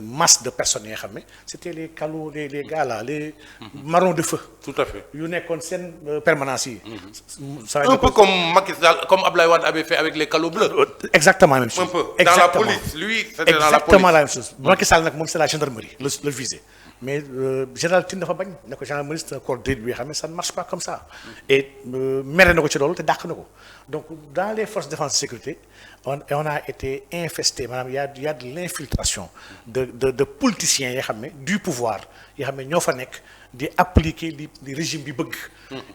masse de personnes yoo xam ne c'était les calous les gars là les marrons de feu. Tout à fait. yu nekkoon seen permanence yi. Un peu comme Macky Sall, comme Abdoulaye Wade avait fait avec les calots bleus. Exactement la même chose. Un peu. Exactement. Dans la police, lui, c'était dans la police. Exactement la même chose. Macky Sall nag moom c'est la gendarmerie le visé. Mais général Tine dafa bañ ne ko gendarmerie c'est un corps d'élite bi xam ne ça ne marche pas comme ça. Et mere na ko ci loolu te dàq na ko. Donc dans les forces de défense et sécurité on a été infesté maanaam y a de l'infiltration de politiciens yoo xam ne du pouvoir yoo xam ne ñoo fa nekk di appliquer li régime bi bëgg.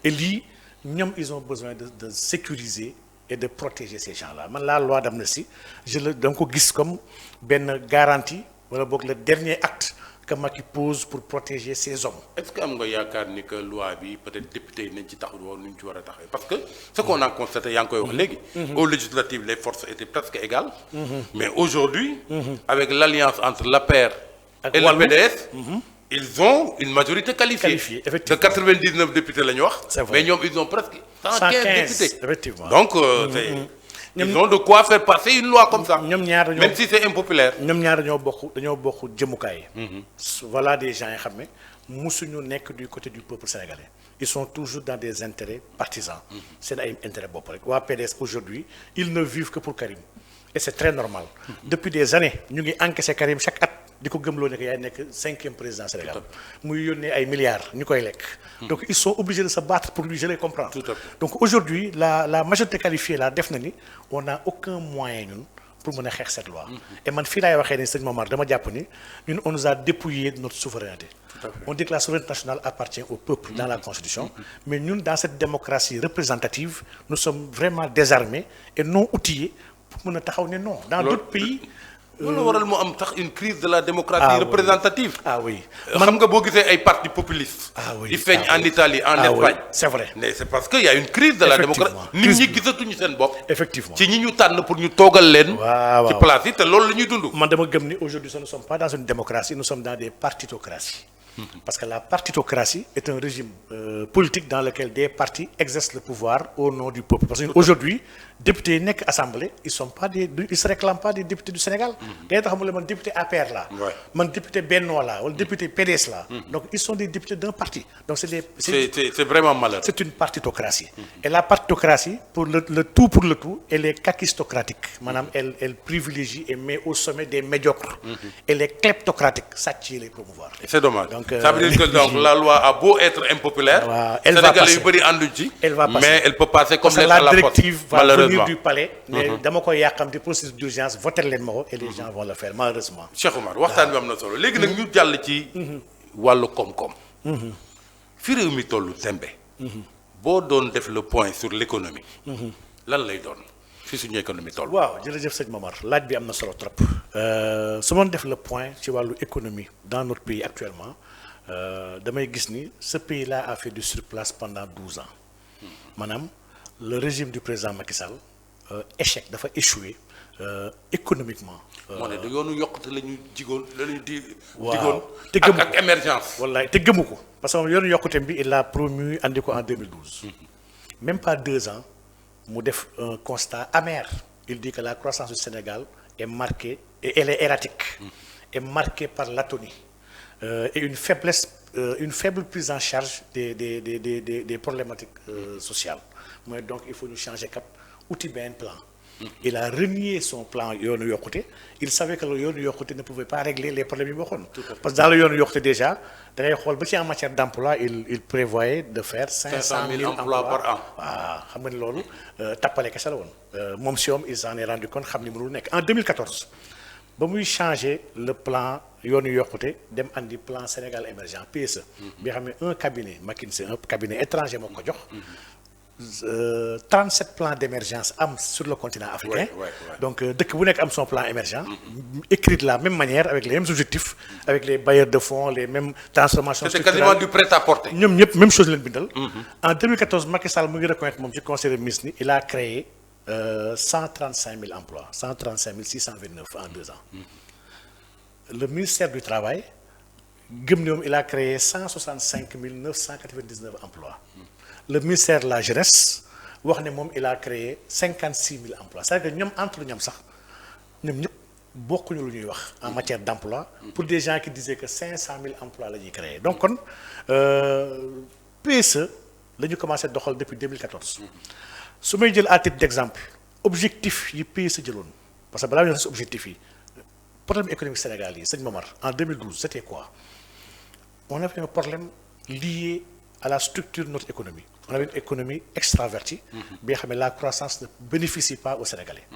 Et lii ñoom ils ont besoin de sécuriser et de protéger ces gens-là man la loi d'amnistie dama ko gis comme benn garantie wala boog le dernier acte que Macky pose pour protéger ces hommes. Est-ce que am nga yaakaar ni que loi bi peut-être député yi nañ ci taxaw woon nu ñu ci war a taxawee parce que ce qu'on a constaté yaa ngi koy wax léegi. Aux législatives les forces étaient presque égales. Mais aujourd'hui. Avec l'alliance entre l'APR et le PDS. Ils ont une majorité qualifiée. De 99 députés la ñu wax. C'est vrai. Mais ñoom ils ont presque 115 députés. Effectivement. Donc ils ont de quoi faire passer une loi comme ça. ñoom ñaar même si c'est impopulaire. ñoom ñaar dañoo bokk jëmukaay. Voilà des gens yoo xam ne musuñu nekk du côté du peuple sénégalais. Ils sont toujours dans des intérêts partisans. seen ay intérêt bopp rek waa PDS aujourd'hui ils ne vivent que pour Karim. Et c'est très normal. Depuis des années ñu ngi encaisser Karim chaque at di ko gëmloo ne que yaay nekk 5e président Sénégal muy yónnee ay milliards ñu koy lekk. Donc ils sont obligés de se battre pour lui, je les comprends. Tout à fait. Donc aujourd'hui la majorité qualifiée là def na ni on n'a aucun moyen ñun pour mën a xeex cette loi. Et man fii laay waxee ni sëñ Momar dama jàpp ni ñun on nous a dépouillé de notre souveraineté. On dit que la souveraineté nationale appartient au peuple dans la Constitution, mais ñun dans cette démocratie représentative nous sommes vraiment désarmés et non outillés pour mën a taxaw ne non. Dans d'autres pays. loolu waral mu am tax une crise de la démocratie représentative. Ah oui. xam nga boo gisee ay partis populistes. Ah oui. di feeñ en Italie en Espagne. C'est vrai. mais c'est parce que y a une crise de la démocratie. nit ñi gisatuñu seen bopp. Effectivement. ci ñi ñu tànn pour ñu toogal leen. waaw ci place yi te loolu la ñuy dund. man dama gëm ni aujourd'hui nous ne sommes pas dans une démocratie nous sommes dans des partitocraties. Parce que la partitocratie est un régime politique dans lequel des partis exercent le pouvoir au nom du peuple. Parce qu'aujourd'hui, députés yi nekk assemblée ils se réclament pas des députés du Sénégal. day tax mu la man député APR là. man député Benno là wala député PDS là. Donc ils sont des députés d'un parti. Donc c'est vraiment malheureux. C'est une partitocratie. Et la partitocratie pour le tout elle est kakistocratique. Maanaam elle privilégie et met au sommet des médiocres. Elle est kleptocratique sàcc yi lay promouvoir. C'est dommage. Ça veut dire que donc la loi a beau être impopulaire. Elle va passer. Sénégalais yu bëri ànduñ ci. Elle va passer. Mais elle peut passer comme lettre la à la poste. directive va venir du palais. mais dama koy yàqam di procédure d'urgence voter leen ma ko et les gens vont le faire malheureusement. Cheikh Oumar waxtaan bi am na solo léegi nag ñu jàll ci wàllu koom-koom. fi réew mi tollu tembe. boo doon def le point sur l'économie. lan lay doon fi suñu économie toll. waaw jërëjëf sëñ Momar laaj bi am na solo trop. su ma def le point ci wàllu économie dans notre pays actuellement damay gis ni ce pays-là a fait du surplace pendant 12 ans maanaam le régime du président Macky Sall échec dafa échoué économiquement. moo ne da yoonu yokkute la ñu jigoon la ñu di. waaw te digoon ak émergence. wallaay te gëmu ko parce que yoonu yokkute bi il l'a promu andi ko en 2012. Même pas 2 ans mu def un constat amer. Il dit que la croissance du Sénégal est marquée et elle est erratique. Est marquée par l'atonie et une faible prise en charge des problématiques sociales. Mais donc il faut nous changer cap outil bien plan. Il a renié son plan yoonu yokkute. Il savait que le yoonu yokkute ne pouvait pas régler les problèmes yi waxoon. Parce que dans le yoonu yokkute déjà da ngay xool ba ci en matière d'emploi il prévoyait de faire 500 000 emplois par an. waaw xam nga ni loolu tappale kese la woon moom si moom il s'en est rendu compte xam ni mënul nekk en 2014 ba muy changer le plan yoonu yokkute dem andi plan Sénégal émergent PSE. bi xam ne un cabinet McKinsey un cabinet étranger moo ko jox. 37 plans d'émergence sur le continent africain. Donc dëkk bu nekk am son plan émergent. Écrit de la même manière avec les mêmes objectifs avec les bailleurs de fonds les mêmes transformations structurelles. C'était quasiment du prêt-à-porter. ñoom ñëpp même chose leen bindal. En 2014 Macky Sall mu ngi reconnaître moom ci conseil des ministres ni il a créé 135 000 emplois, 135 629 en 2 ans. Le ministère du Travail, il a créé 165 999 emplois. Le ministère de la Jeunesse, il a créé 56 000 emplois. C'est-à-dire que nous, entre nous, beaucoup en matière d'emploi, pour des gens qui disaient que 500 000 emplois sont créés. Donc, PSE, nous avons commencé depuis 2014. Si je dis à titre d'exemple, objectif du PSE, parce que là, il y a un objectif. Le problème économique sénégalais, c'est en 2012, c'était quoi? On avait un problème lié à la structure de notre économie. On avait une économie extravertie, mais la croissance ne bénéficie pas aux Sénégalais.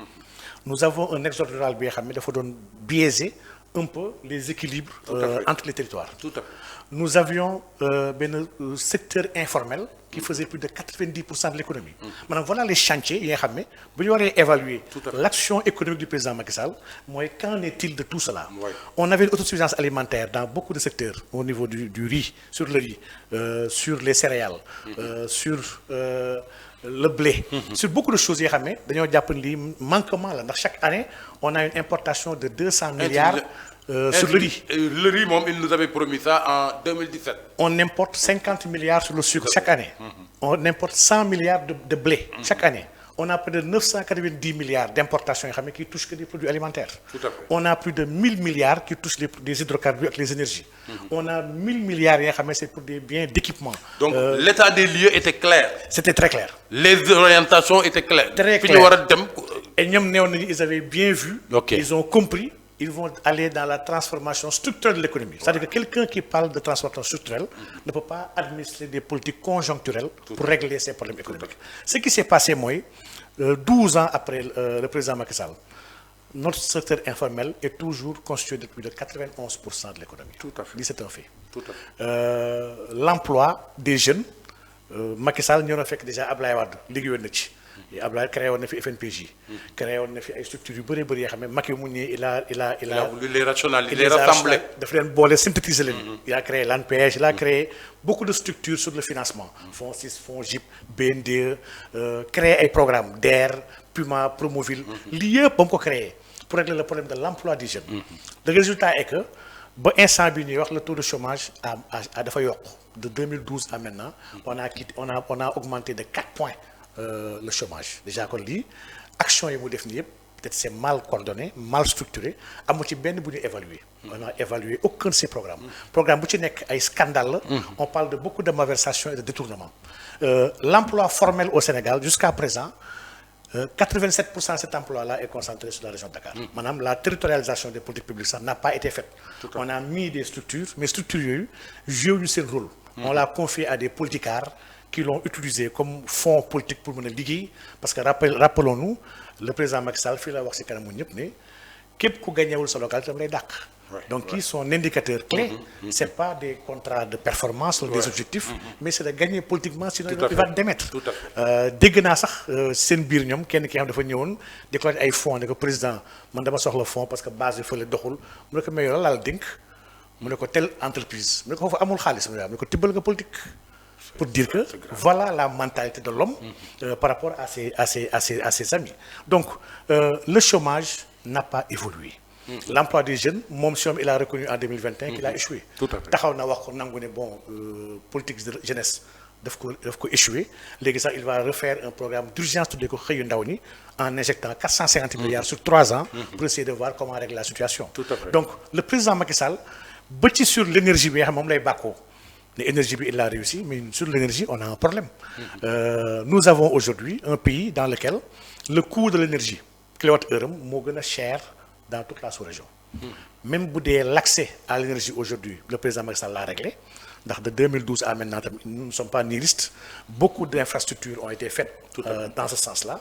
Nous avons un exode rural qui biaiser un peu les équilibres entre les territoires. Tout à fait. Nous avions un secteur informel qui faisait plus de 90% de l'économie. Maintenant, voilà les chantiers, vous devez évaluer l'action économique du président Macky Sall. Qu'en est-il de tout cela? On avait une autosuffisance alimentaire dans beaucoup de secteurs, au niveau du riz, sur le riz, sur les céréales, sur le blé, sur beaucoup de choses. Manquement, chaque année, on a une importation de 200 milliards. Sur le riz. Le riz, il nous avait promis ça en 2017. On importe 50 milliards sur le sucre chaque année. On importe 100 milliards de blé chaque année. On a plus de 990 milliards d'importations qui touchent que des produits alimentaires. Tout à fait. On a plus de 1000 milliards qui touchent les hydrocarbures et les énergies. On a 1000 milliards c'est pour des biens d'équipement. Donc l'état des lieux était clair. C'était très clair. Les orientations étaient claires. Très clair. Et ils avaient bien vu, ils ont compris. Ils vont aller dans la transformation structurelle de l'économie. C'est-à-dire que quelqu'un qui parle de transformation structurelle ne peut pas administrer des politiques conjoncturelles pour régler ces problèmes économiques. Ce qui s'est passé, 12 ans après le président Macky Sall, notre secteur informel est toujours constitué de plus de 91% de l'économie. Tout à fait. C'est un fait. Tout à fait. L'emploi des jeunes, Macky Sall nous a fait déjà Ablaye Wade et Ablaye créé un FNPJ, créé une structure il a voulu les rationaliser, les rassembler. Il a créé l'ANPEJ, il a créé beaucoup de structures sur le financement. Fonds 6, Fonds GIP, BNDE, créé un programme DER, Puma, Promoville, lié pour créer, pour régler le problème de l'emploi des jeunes. Le résultat est que, le taux de chômage a de 2012 à maintenant, on a augmenté de 4 points. Le chômage. Déjà, quand l'action est peut-être c'est mal coordonné, mal structuré, on a évalué aucun de ces programmes. Programme un scandale, on parle de beaucoup de malversations et de détournements. L'emploi formel au Sénégal, jusqu'à présent, 87% de cet emploi-là est concentré sur la région de Dakar. Madame, la territorialisation des politiques publiques, ça n'a pas été faite. On a mis des structures, mais structures jouent un rôle. On l'a confié à des politicards qui l'ont utilisé comme fonds politique pour mener liguer, parce que rappelons-nous, le président Macky Sall fait la wax ci kanam ñep né képp ku gagnewul sa local tam lay dak. Donc qui sont indicateurs clés, c'est pas des contrats de performance ou des objectifs, mais c'est de gagner politiquement sinon il va démettre. Dégg na sax seen biir ñom kenn ki xam dafa ñëwoon déclarer ay fonds né ko président man dama soxla fonds parce que base bi fele doxul mu ne ko mais yow la dénk mu ne ko telle entreprise mu ne ko fofu amul xaalis mu ne ko tibbal nga politique. Pour dire que voilà la mentalité de l'homme par rapport à ses amis. Donc, le chômage n'a pas évolué. L'emploi des jeunes, il a reconnu en 2021 qu'il a échoué. Tout à fait. Bon, politique de jeunesse a échoué. Il va refaire un programme d'urgence en injectant 450 milliards sur 3 ans pour essayer de voir comment régler la situation. Tout à fait. Donc, le président Macky Sall, bâti sur l'énergie, l'énergie, il a réussi, mais sur l'énergie, on a un problème. Nous avons aujourd'hui un pays dans lequel le coût de l'énergie, kilowattheure, est cher dans toute la sous-région. Même si l'accès à l'énergie aujourd'hui, le président Macky Sall l'a réglé. De 2012 à maintenant, nous ne sommes pas nihilistes. Beaucoup d'infrastructures ont été faites dans ce sens-là.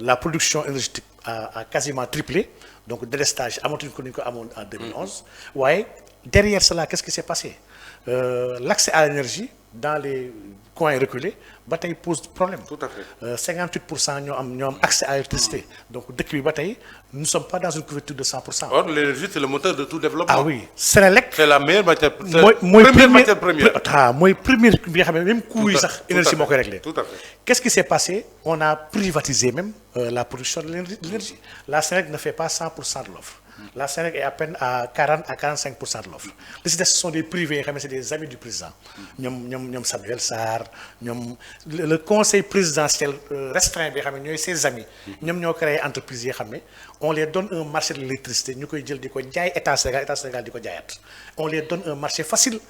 La production énergétique a quasiment triplé. Donc, délestage en 2011. Ouais, derrière cela, qu'est-ce qui s'est passé? L'accès à l'énergie dans les coins reculés ba tey pose problème. Tout à fait. 58% ñoo am accès à l'électricité. Donc dëkk bi ba tey nous ne sommes pas dans une couverture de 100%. Or l'énergie c'est le moteur de tout développement. Ah oui Senelec. C'est la meilleure matière. Première matière première. mooy première bi nga xam ne même coût yi sax énergie moo koy réglé. Tout à fait. Qu'est-ce qui s'est passé? On a privatisé même la production de l'énergie. La Senelec ne fait pas 100% de l'offre. La Senelec est à peine à 40 à 45% de l'offre. Les ce sont des privés, c'est des amis du président. Ñom Samuel Sarr, le conseil présidentiel restreint, ses amis. Ñom ñoo créé entreprise, on les donne un marché de l'électricité, nous koy jël diko jaay état Sénégal diko jaayat. On les donne un marché facile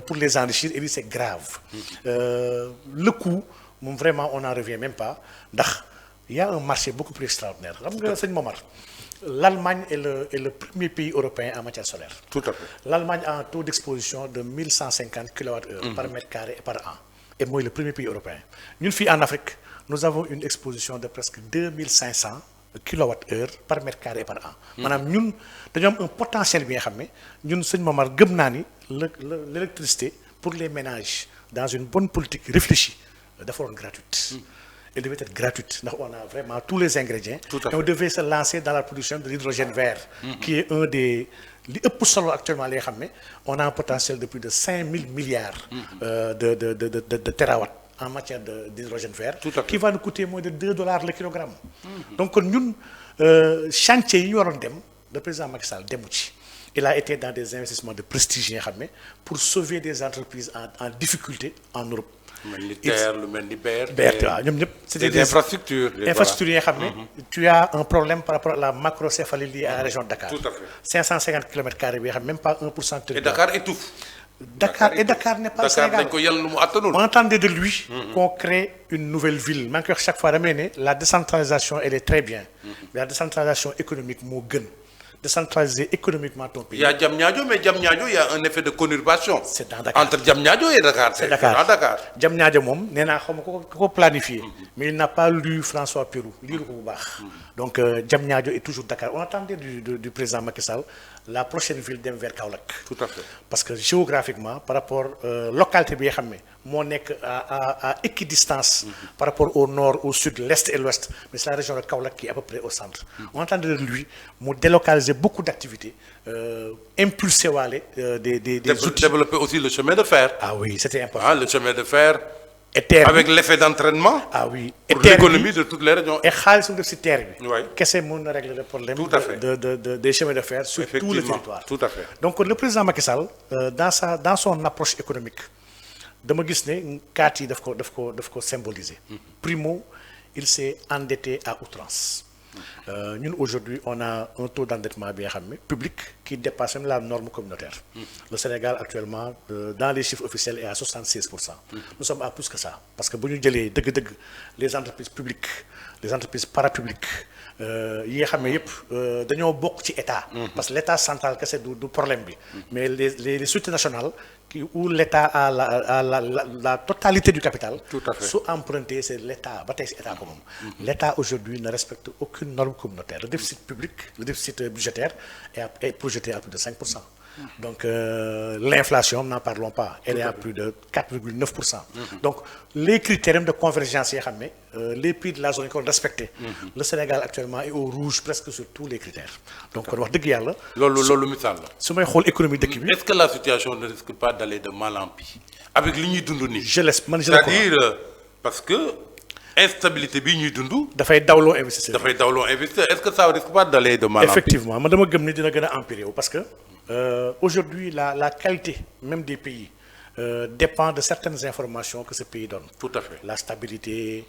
pour les enrichir et c'est grave. Le coût, vraiment on n'en revient même pas. Il y a un marché beaucoup plus extraordinaire. L'Allemagne est le premier pays européen en matière solaire. Tout à fait. L'Allemagne a un taux d'exposition de 1150 kWh par mètre carré par an. Et moi, le premier pays européen. Nous, en Afrique, nous avons une exposition de presque 2500 kWh par mètre carré par an. Madame, nous avons un potentiel bien ramé. Nous sommes l'électricité pour les ménages dans une bonne politique réfléchie, de forme gratuite. Elle devait être gratuite. On a vraiment tous les ingrédients. Et on devait se lancer dans la production de l'hydrogène vert, qui est un des... Actuellement, on a un potentiel de plus de 5000 milliards de terawatts en matière d'hydrogène vert, qui va nous coûter moins de $2 le kilogramme. Donc, nous, chantier, le président Macky Sall, il a été dans des investissements de prestige pour sauver des entreprises en difficulté en Europe. C'est des infrastructures. Tu as un problème par rapport à la macrocéphalie liée à la région de Dakar. Tout à fait. 550 km², même pas 1% de Et Dakar étouffe. Dakar n'est pas le Sénégal. On entendait de lui qu'on crée une nouvelle ville. Chaque fois, la décentralisation, elle est très bien. Mais la décentralisation économique, décentraliser économiquement ton pays. Il y a Diamniadio, mais Diamniadio, il y a un effet de conurbation. C'est dans Dakar. Entre Diamniadio et Dakar. C'est Dakar. Diamniadio, il planifié. Mais il n'a pas lu François Pérou. Donc, Diamniadio est toujours Dakar. On attendait du président Macky Sall la prochaine ville d'Enver Kaolack. Tout à fait. Parce que géographiquement, par rapport à la localité, mon à équidistance par rapport au nord, au sud, l'est et l'ouest. Mais c'est la région de Kaolack qui est à peu près au centre. On entendait de lui délocaliser beaucoup d'activités, impulser des outils. Développer aussi le chemin de fer. Ah oui, c'était important. Le chemin de fer. Avec l'effet d'entraînement pour l'économie de toutes les régions. Et Khalis de cette terre. Oui. Qu'est-ce que régler le problème des chemins de fer sur tous les territoires. Tout à fait. Donc le président Macky Sall, dans son approche économique, de me dire Kati doit symboliser. Primo, il s'est endetté à outrance. Nous, aujourd'hui, on a un taux d'endettement public qui dépasse même la norme communautaire. Le Sénégal, actuellement, dans les chiffres officiels, est à 76%. Nous sommes à plus que ça. Parce que les entreprises publiques, les entreprises parapubliques, dañoo bokk ci état parce que l'état central c'est du problème bi mais les sociétés nationales où l'état a la totalité du capital sous emprunté c'est l'état ba tey si état ko moom l'état aujourd'hui ne respecte aucune norme communautaire le déficit public le déficit budgétaire est projeté à plus de 5%. Donc l'inflation, n'en parlons pas, elle est à plus de 4,9%. Donc les critères de convergence, les pays de la zone sont respectés. Le Sénégal actuellement est au rouge presque sur tous les critères. Donc on va dire est-ce que la situation ne risque pas d'aller de mal en pis avec l'Union Je l'espère. C'est-à-dire parce que instabilité bi ñuy dundu da fay dawlo investisseur est-ce que ça risque pas d'aller de mal en pis? Effectivement man dama gëm ni dina gëna empirer parce que aujourd'hui la qualité même des pays dépend de certaines informations que ce pays donne. Tout à fait. La stabilité,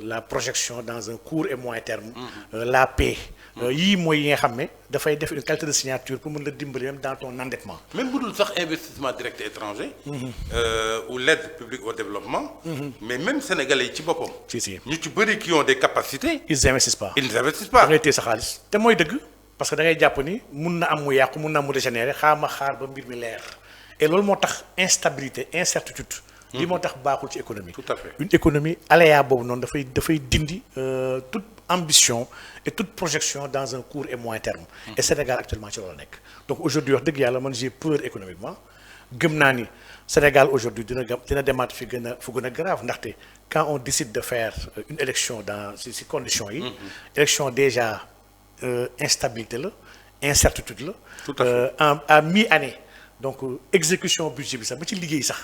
la projection dans un court et moyen terme, la paix. Yi moy yi nga xamné da fay def une qualité de signature pour mën la dimbali même dans ton endettement. Même budul sax investissement direct étranger ou l'aide publique au développement, mais même sénégalais ci bopom. Si. Ñu ci bëri qui ont des capacités, ils investissent pas. Ils n'investissent pas. Da ngay téye sa xaalis té moy dëgg parce que da ngay japp ni mun na am mu yàqu mun na am mu dégénérer xaar ba mbir mi leer. Et loolu moo tax instabilité incertitude li moo tax baaxul ci économie. Tout à fait. Une économie aléa boobu noonu dafay dindi toute ambition et toute projection dans un court et moyen terme. Et Sénégal actuellement ci loolu nekk donc aujourd'hui wax dëgg yàlla man j'ai peur économiquement gëm naa ni Sénégal aujourd'hui dina demaat fi gën a grave ndaxte quand on décide de faire une élection dans ces conditions yi. élection déjà instabilité la incertitude la. Tout à fait. à mi-année donc exécution budget bi sax ba ci liggéey sax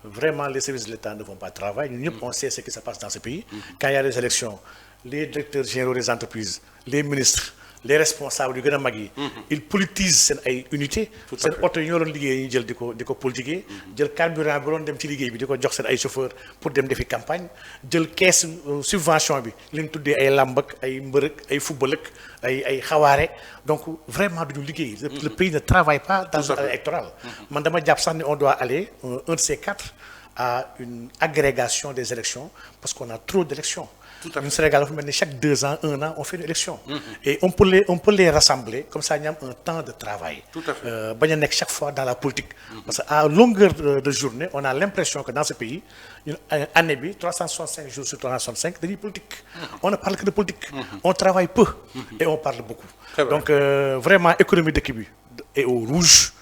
vraiment les services de l'État ne vont pas travailler ñun ñëpp on sait ce qui se passe dans ce pays. Quand il y a des élections les directeurs généraux des entreprises les ministres les responsables yu gën a mag yi. ils politisent seen ay unités. seen oto yi ñoo doon liggéey ñu jël di ko politiquer. jël carburant bi doon dem ci liggéey bi di ko jox seen ay chauffeurs pour dem defi campagne jël caisse subvention bi li ñu tuddee ay làmb ak ay mbër ak ay football ak ay xawaare donc vraiment duñu liggéey. le pays ne travaille pas dans une année électorale. man dama jàpp sax ni on doit aller un de ces quatre à une agrégation des élections parce qu'on a trop d'élections. Au Sénégal dafa mel ni chaque 2 ans 1 an on fait une élection. Et on peut les rassembler comme ça ñu am un temps de travail. Tout à fait. bañ a nekk chaque fois dans la politique. Parce que à longueur de journée on a l'impression que dans ce pays ñun année bi 365 jours sur 365 dañuy politique. On ne parle que de politique. On travaille peu. Et on parle beaucoup. Donc vraiment économie dëkk bi est au rouge.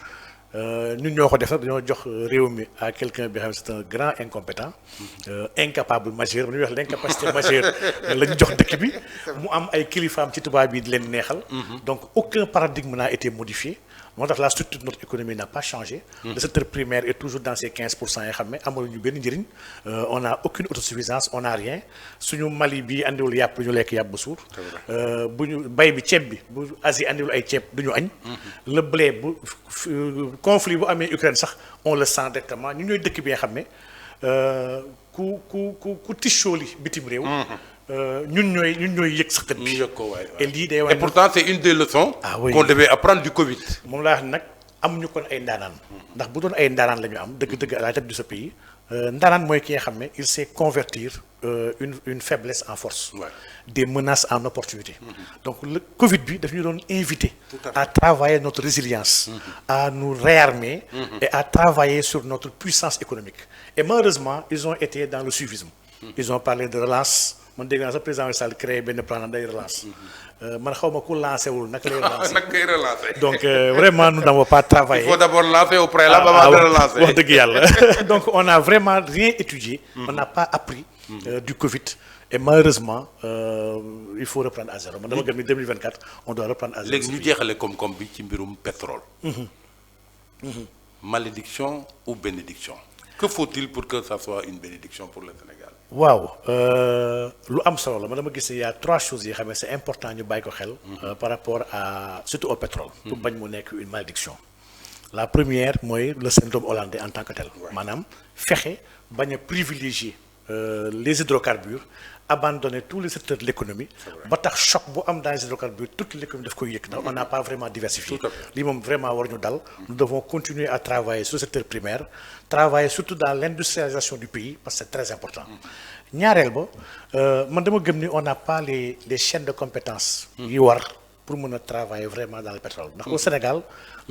ñun ñoo ko def nag dañoo jox réew mi à quelqu'un bi xam ne c'est un grand incompétent incapable majeur bu ñuy wax l'incapacité majeure la ñu jox dëkk bi mu am ay kilifaam ci tubaab yi di leen neexal donc aucun paradigme n'a été modifié moo tax la structure de notre économie n'a pas changé. Le secteur primaire est toujours dans ces 15% yi xam ne amul ñu benn njëriñ on n'a aucune autosuffisance on n'a rien suñu Mali bi andiwul yàpp du ñu lekk yàpp ba suur bu ñu bay bi ceeb bi bu Asie andiwul ay ceeb du ñu añ le blé bu conflit bu amee Ukraine sax on le sent directement ñu ñooy dëkk bi nga xam ne ku tichooli bitim réew ñun ñooy yëg sax bi et lii day et pourtant c'est une des leçons qu'on devait apprendre du Covid. moom laa wax nag amuñu kon ay ndaanaan ndax bu doon ay ndaanaan la ñu am dëgg-dëgg à la tête de ce pays ndaanaan mooy ki nga xam ne il sait convertir une faiblesse en force des menaces en opportunité donc le Covid bi daf ñu doon invité à travailler notre résilience à nous réarmer et à travailler sur notre puissance économique et malheureusement ils ont été dans le suivisme ils ont parlé de relance man dégg naa sax président Sall créé benn plan day relance man xaw ma ku lancé wul naka lay relancer. naka ngay relancer. donc vraiment nous n'avons pas travaillé. Il faut d'abord lancer au préalable avant de relancer. wax dëgg yàlla donc on n'a vraiment rien étudié. On n'a pas appris du Covid. Et malheureusement il faut reprendre à zéro man dama gëm ni 2024 on doit reprendre à zéro. léegi ñu jeexale koom-koom bi ci mbirum pétrole. Malédiction ou bénédiction. Que faut-il pour que ça soit une bénédiction pour le Sénégal. waaw lu am solo la man dama gis il y a 3 choses yi xam ne c'est important ñu bàyyi ko xel. par rapport à surtout au pétrole. pour bañ mu nekk une malédiction. La première mooy le syndrome hollandais en tant que tel. maanaam fexe bañ a privilégier les hydrocarbures abandonner tous les secteurs de l'économie ba tax choc bu am dans les hydrocarbures toute l'économie daf koy yëg ndax on n'a pas vraiment diversifié lii moom vraiment war ñu dal nous devons continuer à travailler sur le secteur primaire travailler surtout dans l'industrialisation du pays parce que c'est très important ñaareel ba man dama gëm ni on n'a pas les chaînes de compétences yi war pour mën a travailler vraiment dans le pétrole ndax au Sénégal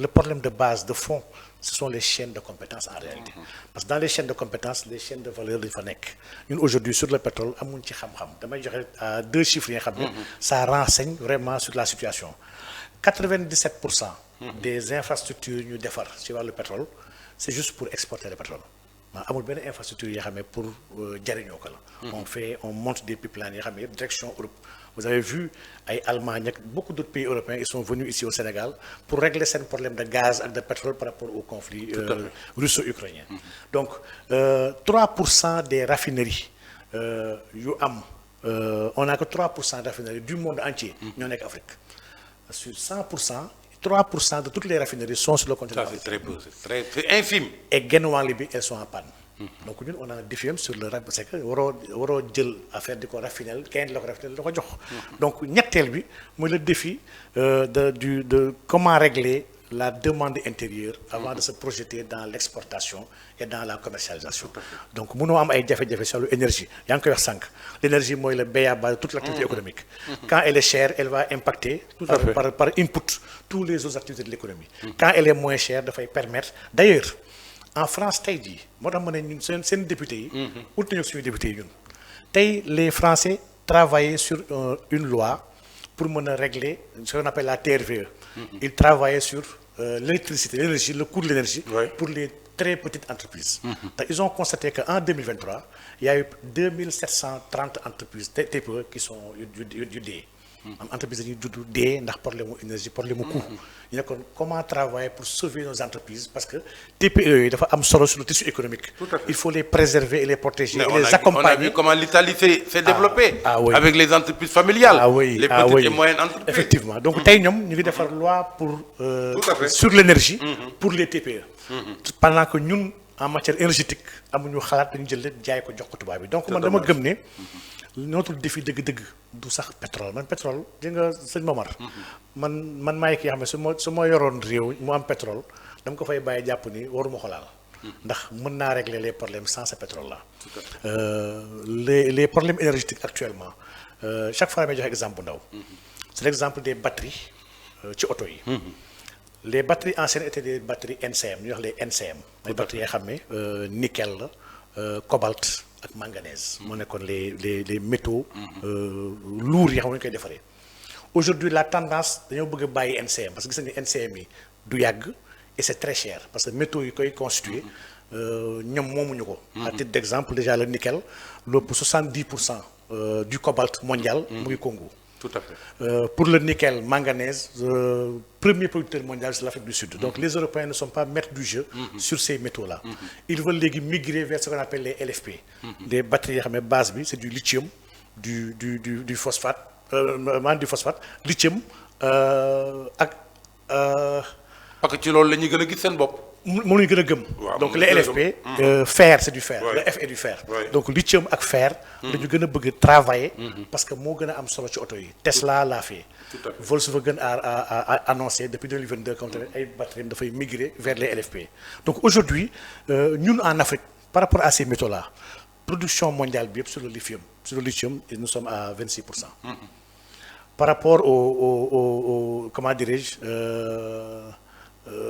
le problème de base de fond ce sont les chaînes de compétences en réalité parce que dans les chaînes de compétences les chaînes de valeur dañu fa nekk ñun aujourd'hui sur le pétrole amuñ ci xam-xam damay joxe 2 chiffres yi nga xam ne ça renseigne vraiment sur la situation 97% des infrastructures ñu defar ci wàllu pétrole c'est juste pour exporter le pétrole amul benn infrastructure yoo xam ne pour jariñoo ko la on monte des pipelines yoo xam ne yëpp direction Europe vous avez vu ay Allemagne ak beaucoup d'autres pays européens ils sont venus ici au Sénégal pour régler seen problème de gaz ak de pétrole par rapport au conflit russo-ukrainien donc 3% des raffineries yu am on n'a que 3% de raffineries du monde entier ñoo nekk Afrique sur 100% 3% de toutes les raffineries sont sur le continent africain. C'est infime. Et genn wàll bi elles sont en panne. Donc ñun on a un défi sur le rab c'est que waroo jël affaire di ko raffiner kenn la ko raffiner la ko jox. Donc ñetteel bi mooy le défi de comment régler la demande intérieure avant de se projeter dans l'exportation et dans la commercialisation. Donc mënoo am ay jafe-jafe sur l'énergie yaa ngi koy wax sànq l'énergie mooy le b.a.-ba de toute l'activité économique. Quand elle est chère elle va impacter par input tous les autres activités de l'économie. Quand elle est moins chère dafay permettre d'ailleurs en France tey jii moo tax ma ne ñun seen député yi ut nañu suñu député yi ñun tey les Français travaillaient sur une loi pour mën a régler ce qu'on appelle la TRVE. Ils travaillaient sur l'électricité l'énergie le coût de l'énergie pour les très petites entreprises. Ils ont constaté qu'en 2023, il y a eu 2730 entreprises TPE qui sont du dé. Entreprises yi du dee ndax problème mu énergie problème mu coût. ñu ne kon comment travailler pour sauver nos entreprises parce que TPE yi dafa am solo sur le tissu économique. Il faut les préserver et les protéger et les accompagner. On a vu comment l'Italie s'est développée oui. avec les entreprises familiales. Les petites et moyennes entreprises. Effectivement donc tey ñoom ñu ngi defar loi pour sur l'énergie pour les TPE. Pendant que ñun en matière énergétique amuñu xalaat dañu jël lépp jaay ko jox ko tubaab bi donc man dama gëm ne. Notre défi dëgg-dëgg du sax pétrole man pétrole di nga sëñ Momar man maay ki nga xam ne su ma yoroon réew mu am pétrole dama ko fay bàyyi jàpp ni waruma ko laal ndax mën naa régler les problèmes sans ce pétrole là les problèmes énergétiques actuellement chaque fois may joxe exemple bu ndaw c'est l'exemple des batteries ci oto yi les batteries anciennes étaient des batteries NCM ñu wax les NCM ay batteries yoo xam ne nickel la cobalt ak manganèse moo nekkoon les métaux lourds yi xam ne ñu koy defaree aujourd'hui la tendance dañoo bëgg a bàyyi NCM parce que gis nañu ne NCM yi du yàgg et c'est très cher parce que métaux yi koy constituer ñoom moomuñu ko à titre d'exemple déjà le nickel lépp 70% du cobalt mondial mu ngi Congo. Tout à fait. Pour le nickel, manganèse, premier producteur mondial, c'est l'Afrique du Sud. Donc les Européens ne sont pas maîtres du jeu sur ces métaux-là. Ils veulent migrer vers ce qu'on appelle les LFP. Les batteries à base, c'est du lithium, du phosphate, lithium, parce que ci loolu la ñuy gën a gis seen bopp. Moom lañu gën a gëm. Donc les LFP, fer c'est du fer, le F est du fer. Donc lithium ak fer la ñu gën a bëgg travailler parce que moo gën a am solo ci oto yi. Tesla l'a fait. Volkswagen a annoncé depuis 2022 comme ay batteries dafay migrer vers les LFP. Donc aujourd'hui ñun en Afrique par rapport à ces métaux-là production mondiale bi yëpp sur le lithium et nous sommes à 26%. Par rapport au comment dirais-je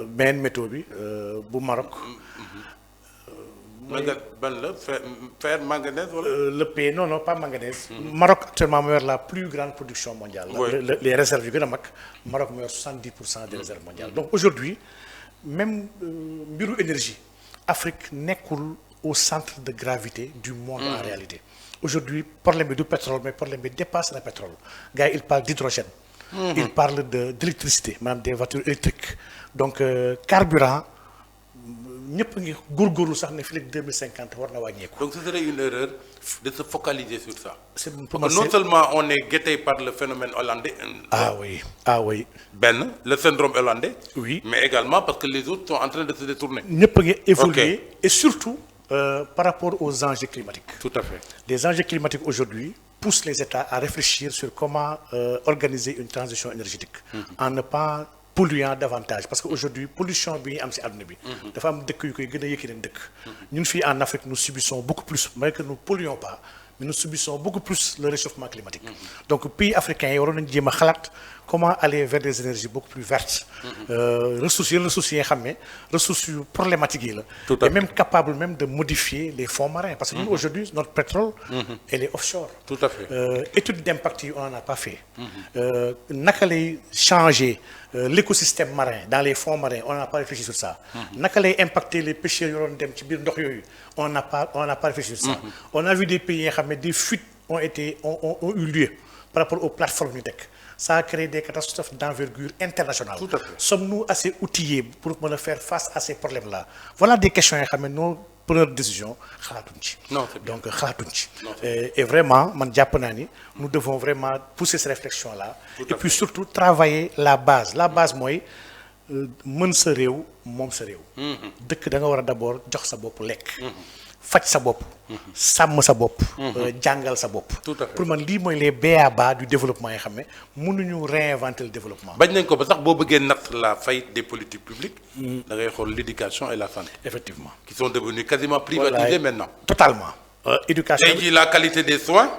beneen métaux bi bu Maroc. ban la fer manganèse wala. Le P non pas manganèse. Maroc actuellement moo yor la plus grande production mondiale. Les réserves yu gën a mag Maroc moo yor 70% des réserves mondiales. Donc aujourd'hui même mbiru énergie Afrique nekkul au centre de gravité du monde en réalité. Aujourd'hui problème bi du pétrole mais problème bi dépasse le pétrole gars yi il parle d'hydrogène. Il parle d'électricité maanaam des voitures électriques donc carburant ñëpp ngi góorgóorlu sax ne fii léegi 2050 war na wàññeeku. Donc ce serait une erreur de se focaliser sur ça. Parce que non seulement on est guetté par le phénomène hollandais. Ah oui. Ben le syndrome hollandais. Oui. Mais également parce que les autres sont en train de se détourner. ñëpp ngi évoluer et surtout par rapport aux enjeux climatiques. Tout à fait. Les enjeux climatiques aujourd'hui poussent les États à réfléchir sur comment organiser une transition énergétique en ne pas polluant davantage parce que aujourd'hui pollution bi ñu am ci àdduna bi dafa am dëkk yu koy gën a yëkki leen dëkk ñun fii en Afrique nous subissons beaucoup plus mais que nous polluons pas mais nous subissons beaucoup plus le réchauffement climatique donc pays africains yi waroon nañu jéem a xalaat comment aller vers des énergies beaucoup plus vertes ressources yi nga xam ne ressources yu problématiques yi la et même capable même de modifier les fonds marins parce que ñun aujourd'hui notre pétrole elle est offshore. Tout à fait. Étude d'impact yi on n'en a pas fait naka lay changer l'écosystème marin dans les fonds marins on n'a pas réfléchi sur ça naka lay impacter les pêcheurs yu doon dem ci biir ndox yooyu on n'a pas réfléchi sur ça on a vu des pays yi nga xam ne des fuites ont eu lieu par rapport aux plateformes yu nekk ça a créé des catastrophes d'envergure internationale. Tout à fait. Sommes-nous assez outillés pour pouvoir faire face à ces problèmes-là? Voilà des questions yoo xam ne nos preneurs de décision xalaatuñ ci. Non, c'est bien. Donc xalaatuñ ci. Et vraiment man jàpp naa ni nous devons vraiment pousser ces réflexions-là. Et puis surtout travailler la base. La base mooy mën sa réew moom sa réew. dëkk da nga war a d'abord jox sa bopp lekk. faj sa bopp. sàmm sa bopp. jàngal sa bopp. Tout à fait. Pour man lii mooy les b.a-ba du développement yi xam ne mënuñu réinventer le développement. bañ nañ ko ba sax boo bëggee natt la faillite des politiques publiques. da ngay xool l'éducation et la santé. Effectivement. qui sont devenues quasiment privatisées maintenant. Totalement. Éducation. Tey jii la qualité des soins.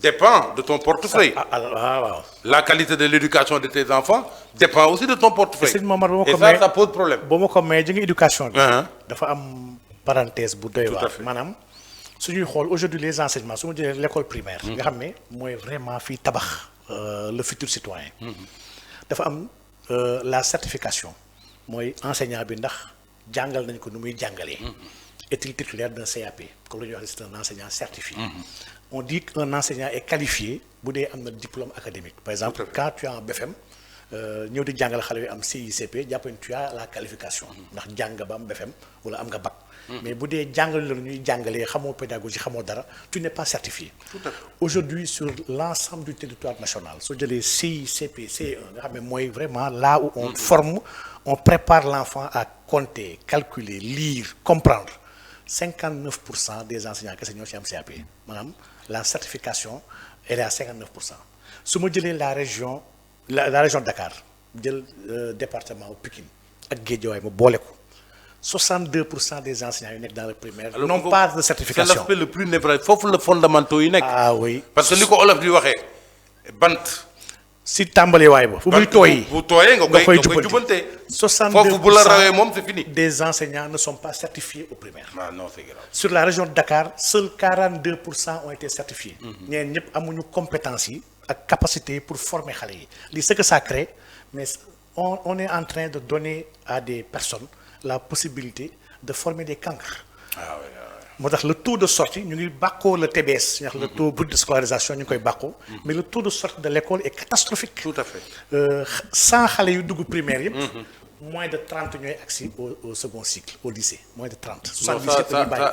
dépend de ton portefeuille. waaw. La qualité de l'éducation de tes enfants dépend aussi de ton portefeuille. Sëñ Momar ba ma Et ko ça pose problème. ba ma ko may ji nga éducation bi. Uh-huh. dafa am parenthèse bu doy Tout à waar. fait. maanaam su ñuy xool aujourd'hui les enseignements su ma jëlee l'école primaire. nga xam ne mooy vraiment fii tabax le futur citoyen. dafa am la certification mooy enseignant bi ndax jàngal nañ ko nu muy jàngalee. Est-il titulaire d'un CAP comme la ñuy wax c'est un enseignant certifié. On dit qu'un enseignant est qualifié bu dee am na diplôme académique. Par exemple quand tu as un BFM ñëw di jàngal xale yu am CICP jàpp tu as la qualification. ndax jàng ba am BFM wala am nga bac. mais bu dee jàngal la ñuy jàngalee xamoo pédagogie xamoo dara tu n'es pas certifié. Tout à fait. Aujourd'hui sur l'ensemble du territoire national soo jëlee CICP CE1 nga xam ne mooy vraiment là où on forme on prépare l'enfant à compter calculer lire comprendre 59% des enseignants kese ñoo ci am CAP maanaam la certification elle est à 59%. su ma jëlee la région de Dakar jël département Pikine ak Guédiawaye ma boole ko 62% des enseignants yu nekk dans le primaire. alors n'ont pas de certification. c'est l'aspect le plus névralgique foofu la fondamentaux yi nekk. ah oui parce que li ko olof di waxee bant. si tàmbali waay ba fu muy tooyi bu tooyee nga koy jubante 62% foofu bu la rawee moom c'est fini. des enseignants ne sont pas certifiés au primaire. ah non c'est grave. Sur la région de Dakar seuls 42% ont été certifiés. ñeneen ñëpp amuñu compétence yi ak capacité pour former xale yi lii ce que ça crée mais on est en train de donner à des personnes la possibilité de former des cancres. ah oui moo tax le taux de sortie ñu ngi bàkkoo le TBS. ñu wax le taux brut de scolarisation ñu ngi koy bàkkoo. mais le taux de sortie de l'école est catastrophique. tout à fait. 100 xale yu dugg primaire yëpp. moins de 30 ñooy agsi au second cycle au lycée moins de 30. 77 dañuy bàyyi.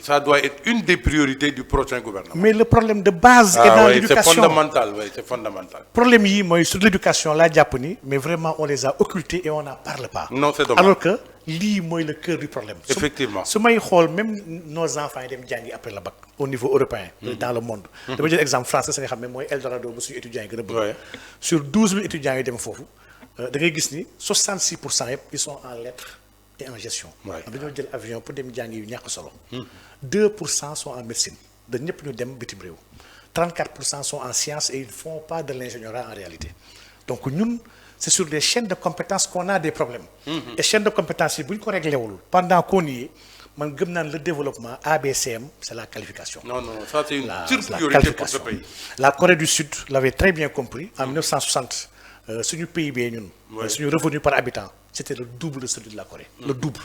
Ça doit être une des priorités du prochain gouvernement. Mais le problème de base est dans l'éducation. C'est fondamental, oui, c'est fondamental. Problème yi mooy sur l'éducation la jàpp ni mais vraiment on les a occultés et on n'en parle pas. Non, c'est dommage. Alors que lii mooy le cœur du problème. Effectivement. su may xool même nos enfants yi dem jàngi après le bac au niveau européen. Dans le monde. dama jël exemple français nga xam ne mooy Eldorado bu suñu étudiants yi gën a bëgg. Sur 12 000 étudiants yi dem foofu da ngay gis ni 66% yëpp ils sont en lettres et en gestion. dañoo jël avion pour dem jàngi yu ñàkk solo. 2% sont en médecine da ñëpp ñu dem bitim réew 34% sont en sciences et ils font pas de l'ingénierie en réalité donc ñun c'est sur des chaînes de compétences qu'on a des problèmes. et chaînes de compétences yi bu ñu ko réglé wul pendant qu'on y est man gëm naan le développement ABCM c'est la qualification. Non, ça c'est une surpriorité pour ce pays. La Corée du Sud l'avait très bien compris en 1960 suñu PIB ñun. suñu revenu par habitant c'était le double de celui de la Corée. Le double.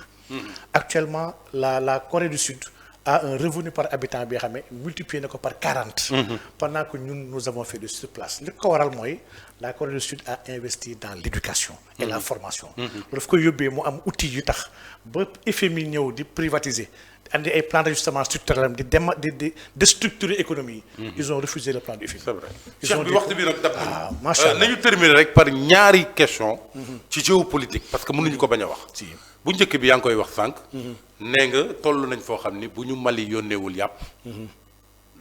Actuellement la Corée du Sud a un revenu par habitant bi nga xam ne multiplié na ko par 40. Pendant que ñun nous avons fait de surplace li ko waral mooy la Corée du Sud a investi dans l'éducation et la formation. daf ko yóbbee mu am outil yu tax ba FMI ñëw di privatiser andi ay plan d'ajustement structurel di déstructurer économie yi. Ils ont refusé le plan du FMI. C'est vrai. Cheikh bi waxtu bi nag dab nañu. macha allah nañu terminer rek par ñaari question ci géopolitique parce que mënuñu ko bañ a wax. bu njëkk bi yaa ngi koy wax sànq. nee nga toll nañ foo xam ni bu ñu Mali yónneewul yàpp.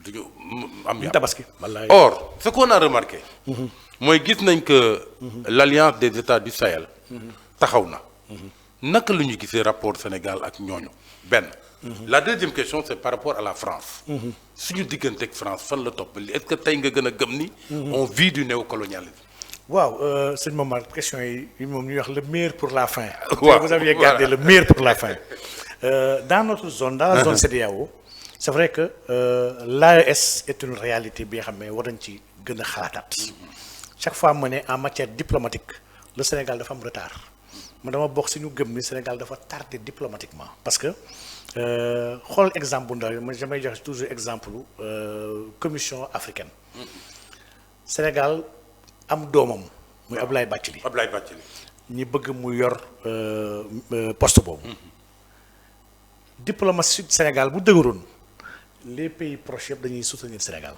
duñu am yàpp tabaski. or ce qu'on a remarqué. mooy gis nañ que l'alliance des États du Sahel. taxaw na. naka la ñu gisee rapport Sénégal ak ñooñu benn. La deuxième question c'est par rapport à la France. suñu diggante ak France fan la topp est-ce que tey nga gën a gëm ni. on vit du néocolonialisme. waaw sëñ Momar question yi moom ñuy wax le meilleur pour la fin. waaw vous aviez gardé le meilleur pour la fin. Dans notre zone dans la zone CEDEAO c'est vrai que l'AES est une réalité bi nga xam ne war nañ ci gën a xalaataat. chaque fois mu ne en matière diplomatique le Sénégal dafa am retard man dama bokk si ñu gëm ni Sénégal dafa tardé diplomatiquement parce que xool exemple bu ndaw yi man damay joxe toujours exemple commission africaine Sénégal am doomam muy Abdoulaye Bathily ñi bëgg mu yor poste boobu diplomatie Sénégal bu dëgëroon les pays proches yëpp dañuy soutenir Sénégal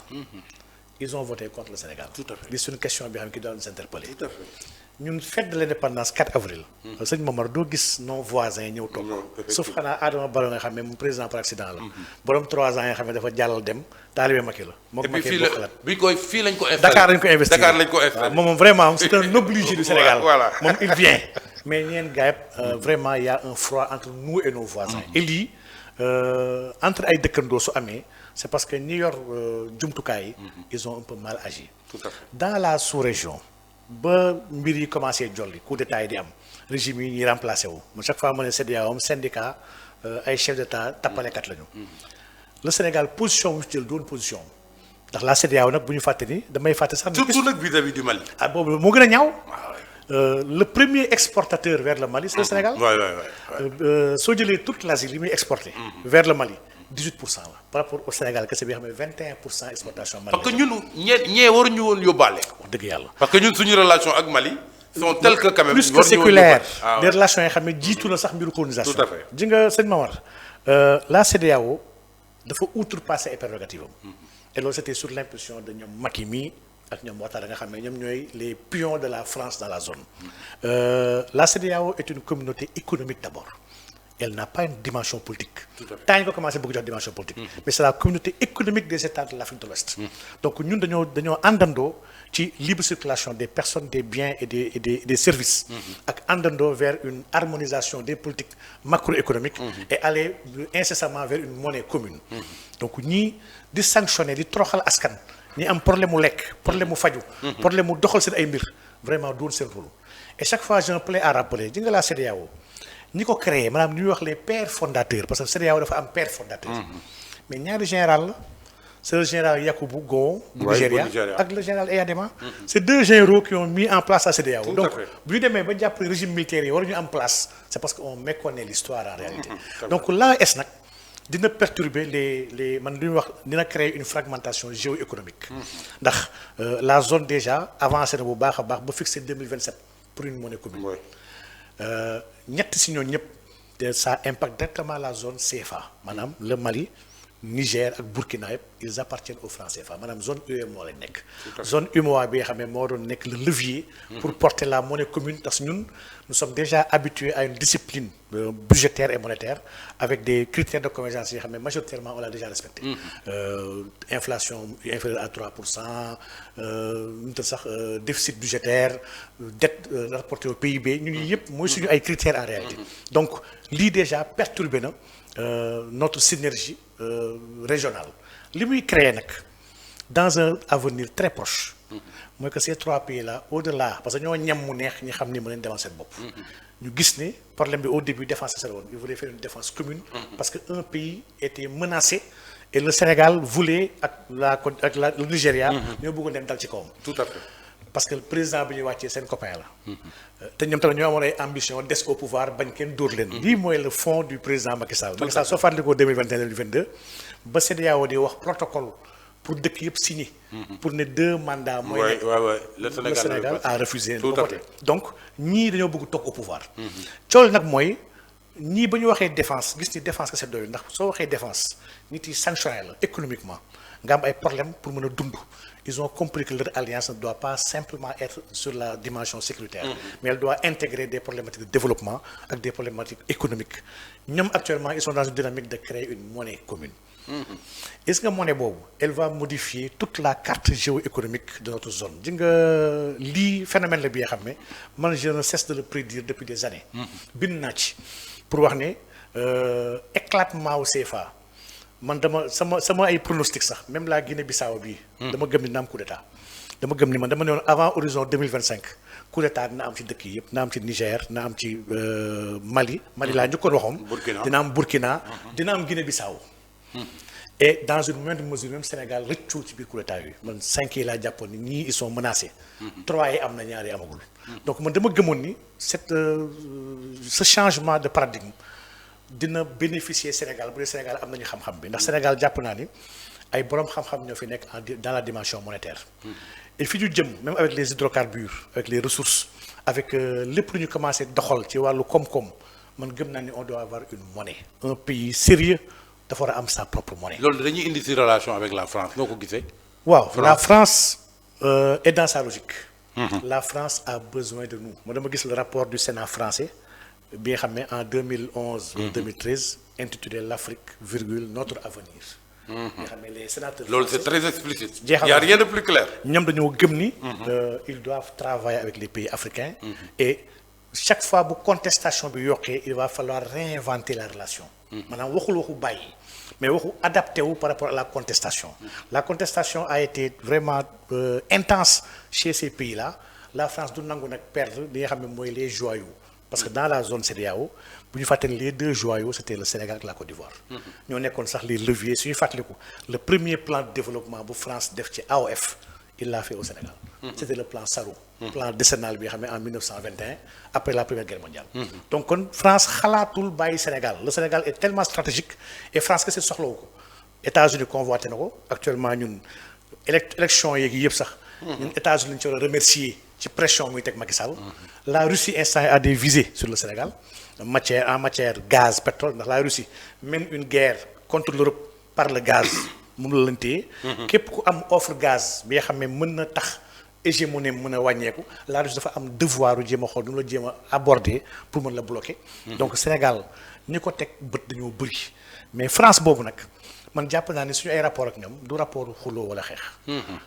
ils ont voté contre le Sénégal. Tout à fait. C'est une question bi xam qui doit nous interpeller. Tout à fait. ñun fête de l'indépendance 4 avril. sëñ Momar doo gis nos voisins ñëw toog. sauf xanaa Adama Barrow nga xam ne moom président par accident la. borom 3 ans nga xam ne dafa jàllal dem taalibe Macky la. moom Macky boo xalaat bi koy fii lañ ko installé. Dakar lañ ko investir Dakar lañ ko installé. waaw moom vraiment c'est un obligé du Sénégal. Voilà. moom il vient. mais ñeen gars vraiment il y a un froid entre nous et nos voisins. et lii entre ay dëkkandoo su amee. C'est parce que ñi yor jumtukaay yi ils ont un peu mal agi. Tout à fait. Dans la sous-région ba mbir yi commencé jolli coup d'état yi di am régime yi ñuy remplacé wu chaque fois mu ne CEDEAO am syndicat ay chef d'état tappalekat lañu. Le Sénégal position bu jël doon position ndax la CEDEAO nag bu ñu fàtte ni damay fàtte sax. surtout nag vis-à-vis du Mali. boobu moo gën a ñaaw. le premier exportateur vers le Mali c'est le Sénégal. soo jëlee toute l'Asie li muy exporté. vers le Mali 18% la par rapport au Sénégal kese bi nga xam ne 21% exportation Mali. parce que ñun ñee waruñu woon yóbbaale. wax dëgg yàlla. parce que ñun suñu relation ak Mali. sont telles que quand même. plus que séculaire des relations yi xam ne jiitu na sax mbiru colonisation. tout à fait ji nga sëñ Mamar la CEDEAO dafa outrepasser ay prérogatives am. et loolu c'était sur l'impulsion de ñoom Macky mi ak ñoom Ouattara nga xam ne ñoom ñooy les pions de la France dans la zone. La CEDEAO est une communauté économique d'abord. Elle n'a pas une dimension politique. Tant qu'on commence à beaucoup de dimension politique. Mais c'est la communauté économique des États de l'Afrique de l'Ouest. Donc nous dañoo àndandoo ci libre circulation des personnes, des biens et des services. ak àndandoo vers une harmonisation des politiques macroéconomiques. et aller incessamment vers une monnaie commune. donc ñii di sanctionner di toroxal askan. ñi am problème mu lekk problème mu faju problème mu doxal seen ay mbir vraiment doon seen rôle. et chaque fois je me plais à rappeler ji nga la CEDEAO ñi ko créé maanaam ñuy wax les pères fondateurs parce que CEDEAO dafa am père fondateur. mais ñaari général la c'est le général Yakubu Gowon du Nigeria ak le général Eyadema. c'est deux généraux qui ont mis en place la CEDEAO. donc bu ñu demee ba jàpp régime militaire yi waruñu am place c'est parce que on méconnaît l'histoire en réalité. donc l'AES nag dina perturber les man lu ñuy wax dina créer une fragmentation géoéconomique. ndax la zone déjà avancé na bu baax a baax ba fixé 2027 pour une monnaie commune. ñett si ñooñu ñëpp te ça impacte directement la zone CFA maanaam le Mali Niger ak Burkina yëpp ils appartiennent au franc CFA maanaam zone UEMOA lañ nekk. zone UEMOA bi nga xam ne moo doon nekk le levier. pour porter la monnaie commune parce que ñun nous sommes déjà habitués à une discipline budgétaire et monétaire avec des critères de convergence yoo xam ne majoritairement on l'a déjà respecté. Inflation inférieure à 3%, ñu tax sax déficit budgétaire dette rapportée au PIB ñun yëpp mooy suñu ay critères en réalité. donc lii déjà perturbé na notre synergie régionale li muy créer nag dans un avenir très proche. mooy que ces trois pays là au-delà parce que ñoo ñam mu neex ñi xam ni mën nañ demal seen bopp. ñu gis ne problème bi au début défense la woon il voulait faire une défense commune. parce que un pays était menacé et le Sénégal voulait ak le Nigeria. ñoo bëggoon dem dal ci kawam. tout à fait parce que le président bi ñuy wàccee seen copain la. te ñoom tamit ñoo amoon ay ambition des au pouvoir bañ kenn dóor leen. lii mooy le fond du président Macky Sall. Macky Sall soo fàttalikoo 2021-2022 ba CEDEAO di wax protocole. pour dëkk yëpp signé. pour ne 2 mandats. mooy le Sénégal a refusé. tout à fait donc ñii dañoo bëgg toog au pouvoir. cool nag mooy ñii ba ñu waxee défense gis ni défense kese doyul ndax soo waxee défense nit yi sanctionné la économiquement nga am ay problèmes pour mën a dund. ils ont compris que leur alliance ne doit pas simplement être sur la dimension sécuritaire. mais elle doit intégrer des problématiques de développement ak des problématiques économiques ñoom actuellement ils sont dans une dynamique de créer une monnaie commune. est-ce que monnaie boobu elle va modifier toute la carte géoéconomique de notre zone ji nga lii phénomène la bi nga xam ne man je ne cesse de le prédire depuis des années. bind naa ci pour wax ne éclatement au CFA man dama sama ay pronostic sax même la Guinée-Bissau bii. dama gëm ni na am coup d'état dama gëm ni man dama ne woon avant horizon 2025 coup d'état dina am ci dëkk yi yëpp dina am ci Niger dina am ci Mali laa njëkkoon waxoon. dina am Burkina dina am Guinée-Bissau. et dans une moindre mesure même Sénégal rëccul ci biir coup d'état yi man 5 yi laa jàppoon ni ñii ils sont menacés. 3 yi am na ñaar yi amagul. donc man dama gëmoon ni ce changement de paradigme dina bénéficier Sénégal bu dee Sénégal am nañu xam-xam bi ndax Sénégal jàpp naa ni ay borom xam-xam ñoo fi nekk dans la dimension monétaire. et fi ñu jëm même avec les hydrocarbures avec les ressources avec lépp lu ñu commencé doxal ci wàllu koom-koom man gëm naa ni on doit avoir une monnaie. un pays sérieux dafa war a am sa propre monnaie. loolu dañuy indi ci relation avec la France noo ko gisee. waaw la France est dans sa logique. la France a besoin de nous. ma dama gis le rapport du Sénat français bi nga xam ne en 2011. 2013 intitulé l'Afrique virgule notre avenir. nga xam ne les sénateurs. loolu c'est très explicite. jeexal y a rien de plus clair. ñoom dañoo gëm ni. ils doivent travailler avec les pays africains. et chaque fois bu contestation bi yokkee il va falloir réinventer la relation. maanaam waxul waxu bàyyi. mais waxu adapté wu par rapport à la contestation. La contestation a été vraiment intense chez ces pays-là. La France du nangu nag perdre li nga xam ne mooy les joyaux. parce que dans la zone CEDEAO bu ñu fàttali les 2 joyaux c'était le Sénégal ak la Côte d'Ivoire. ñoo nekkoon sax les leviers suñu fàttaliku le premier plan de développement bu France def ci AOF il l'a fait au Sénégal. C'était le plan Sarou. Plan décennal bi nga xam ne en 1921 après la première guerre mondiale. donc kon France xalaatul bàyyi Sénégal le Sénégal est tellement stratégique et France que c'est soxlawu ko États-Unis convoité na ko actuellement ñun élection yeeg yëpp sax. ñun États-Unis lañu ci war a remercier ci pression muy teg Macky Sall. la Russie instant a des visées sur le Sénégal en matière gaz pétrole ndax la Russie mène une guerre contre l'Europe par le gaz moom la leen téye. képp ku am offre gaz bi nga xam ne mën na tax hégémonie mën a wàññeeku la Russie dafa am devoir u jéem a xool nu la jéem a aborder pour mën la bloquer. donc Sénégal ñi ko teg bët dañoo bëri mais France boobu nag man jàpp naa ne suñu ay rapport ak ñoom du rapport xuloo wala xeex.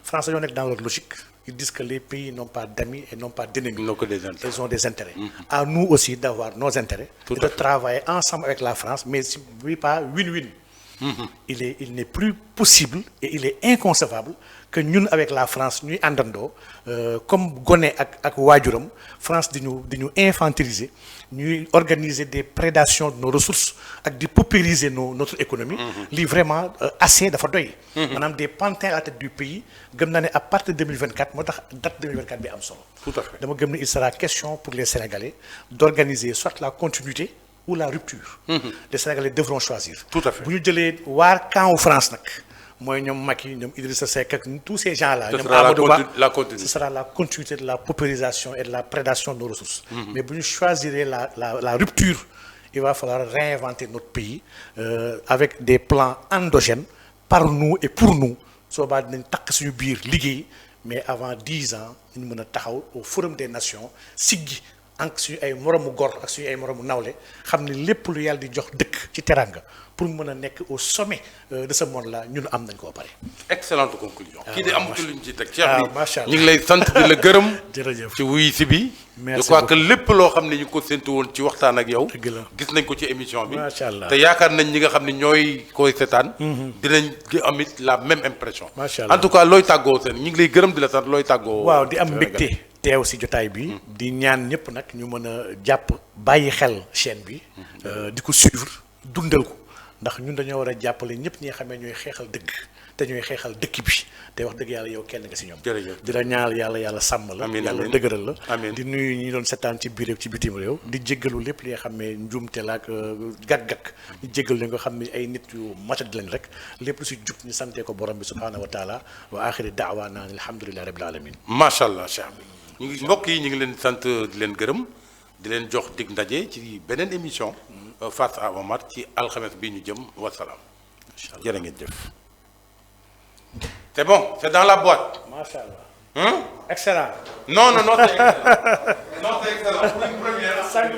France dañoo nekk dans leur logique. Ils disent que les pays n'ont pas d'amis et n'ont pas d'ennemis. Ils ont des intérêts. À nous aussi d'avoir nos intérêts. Et de travailler ensemble avec la France, mais si pas win-win. Il n'est plus possible et il est inconcevable que nous, avec la France, nous andando, comme Goné ak Wajuram, France de nous infantiliser, nous organiser des prédations de nos ressources, et de paupériser notre économie, li vraiment assez d'affaires. Madame des pantins à la tête du pays, à partir de 2024, moi date 2024 bi am solo. Tout à fait. Donc il sera question pour les Sénégalais d'organiser soit la continuité ou la rupture. Les Sénégalais devront choisir. Tout à fait. Bu ñu jëlee waar camp en France nag mooy ñoom Macky ñoom Idrissa Seck ak tous ces gens-là. Ce sera la continuité. Ce sera la continuité de la paupérisation et de la prédation de nos ressources. Mais bu ñu choisir la rupture, il va falloir réinventer notre pays avec des plans endogènes par nous et pour nous. Soo baa dinañ takk suñu biir liggéey mais avant 10 ans ñu mën a taxaw au Forum des Nations siggi ak suñu ay moromu gor ak suñu ay moromu nawle xam ne lépp lu yàlla di jox dëkk ci teranga pour mën a nekk au sommet de ce monde là ñun am nañ ko ba pare. excellente conclusion. kii de amatul luñ ci teg. Cheikh bi macha allah ñu ngi lay sant di la gërëm. jërëjëf ci wuyu si bi. merci je crois que lépp loo xam ne ñu ko séntu woon ci waxtaan ak yow. dëgg la gis nañ ko ci émission bi. macha allah te yaakaar nañ ñi nga xam ne ñooy koy seetaan. dinañ amit la même impression. macha allah en tout cas looy tàggoo seen ñu ngi lay gërëm di la sant looy tàggoo. waaw di am mbégte teew si jotaay bi. di ñaan ñëpp nag ñu mën a jàpp bàyyi xel chaîne bi. di ko suivre dundal ko. ndax ñun dañoo war a jàppale ñëpp ñi nga xam ne ñooy xeexal dëgg te ñooy xeexal dëkk bi te wax dëgg yàlla yow kenn nga si ñoom. jërëjëf di la ñaanal yàlla sàmm la. amiin yàlla dëgëral la. amiin di nuyu ñi doon seetaan ci biir ci bitim réew. di jéggalu lépp li nga xam ne njuumte la ak gàkk-gàkk. di jéggalu li nga xam ne ay nit yu matadi lañ rek lépp lu si jub ñu santee ko borom bi subhaanahu wa taala wa axiri daawaana alhamdulillahi rabbil alamin. macha allah Cheikh bi ñu ngi mbokk yi ñu ngi leen sant di leen gërëm di leen jox dig ndaje ci beneen émission. Face à Omar ci alxames bi ñu jëm wasalaam. jërë ngeen jëf. C'est bon, c'est dans la boîte. Macha allah. Excellent. Non, c'est excellent. Non, c'est excellent.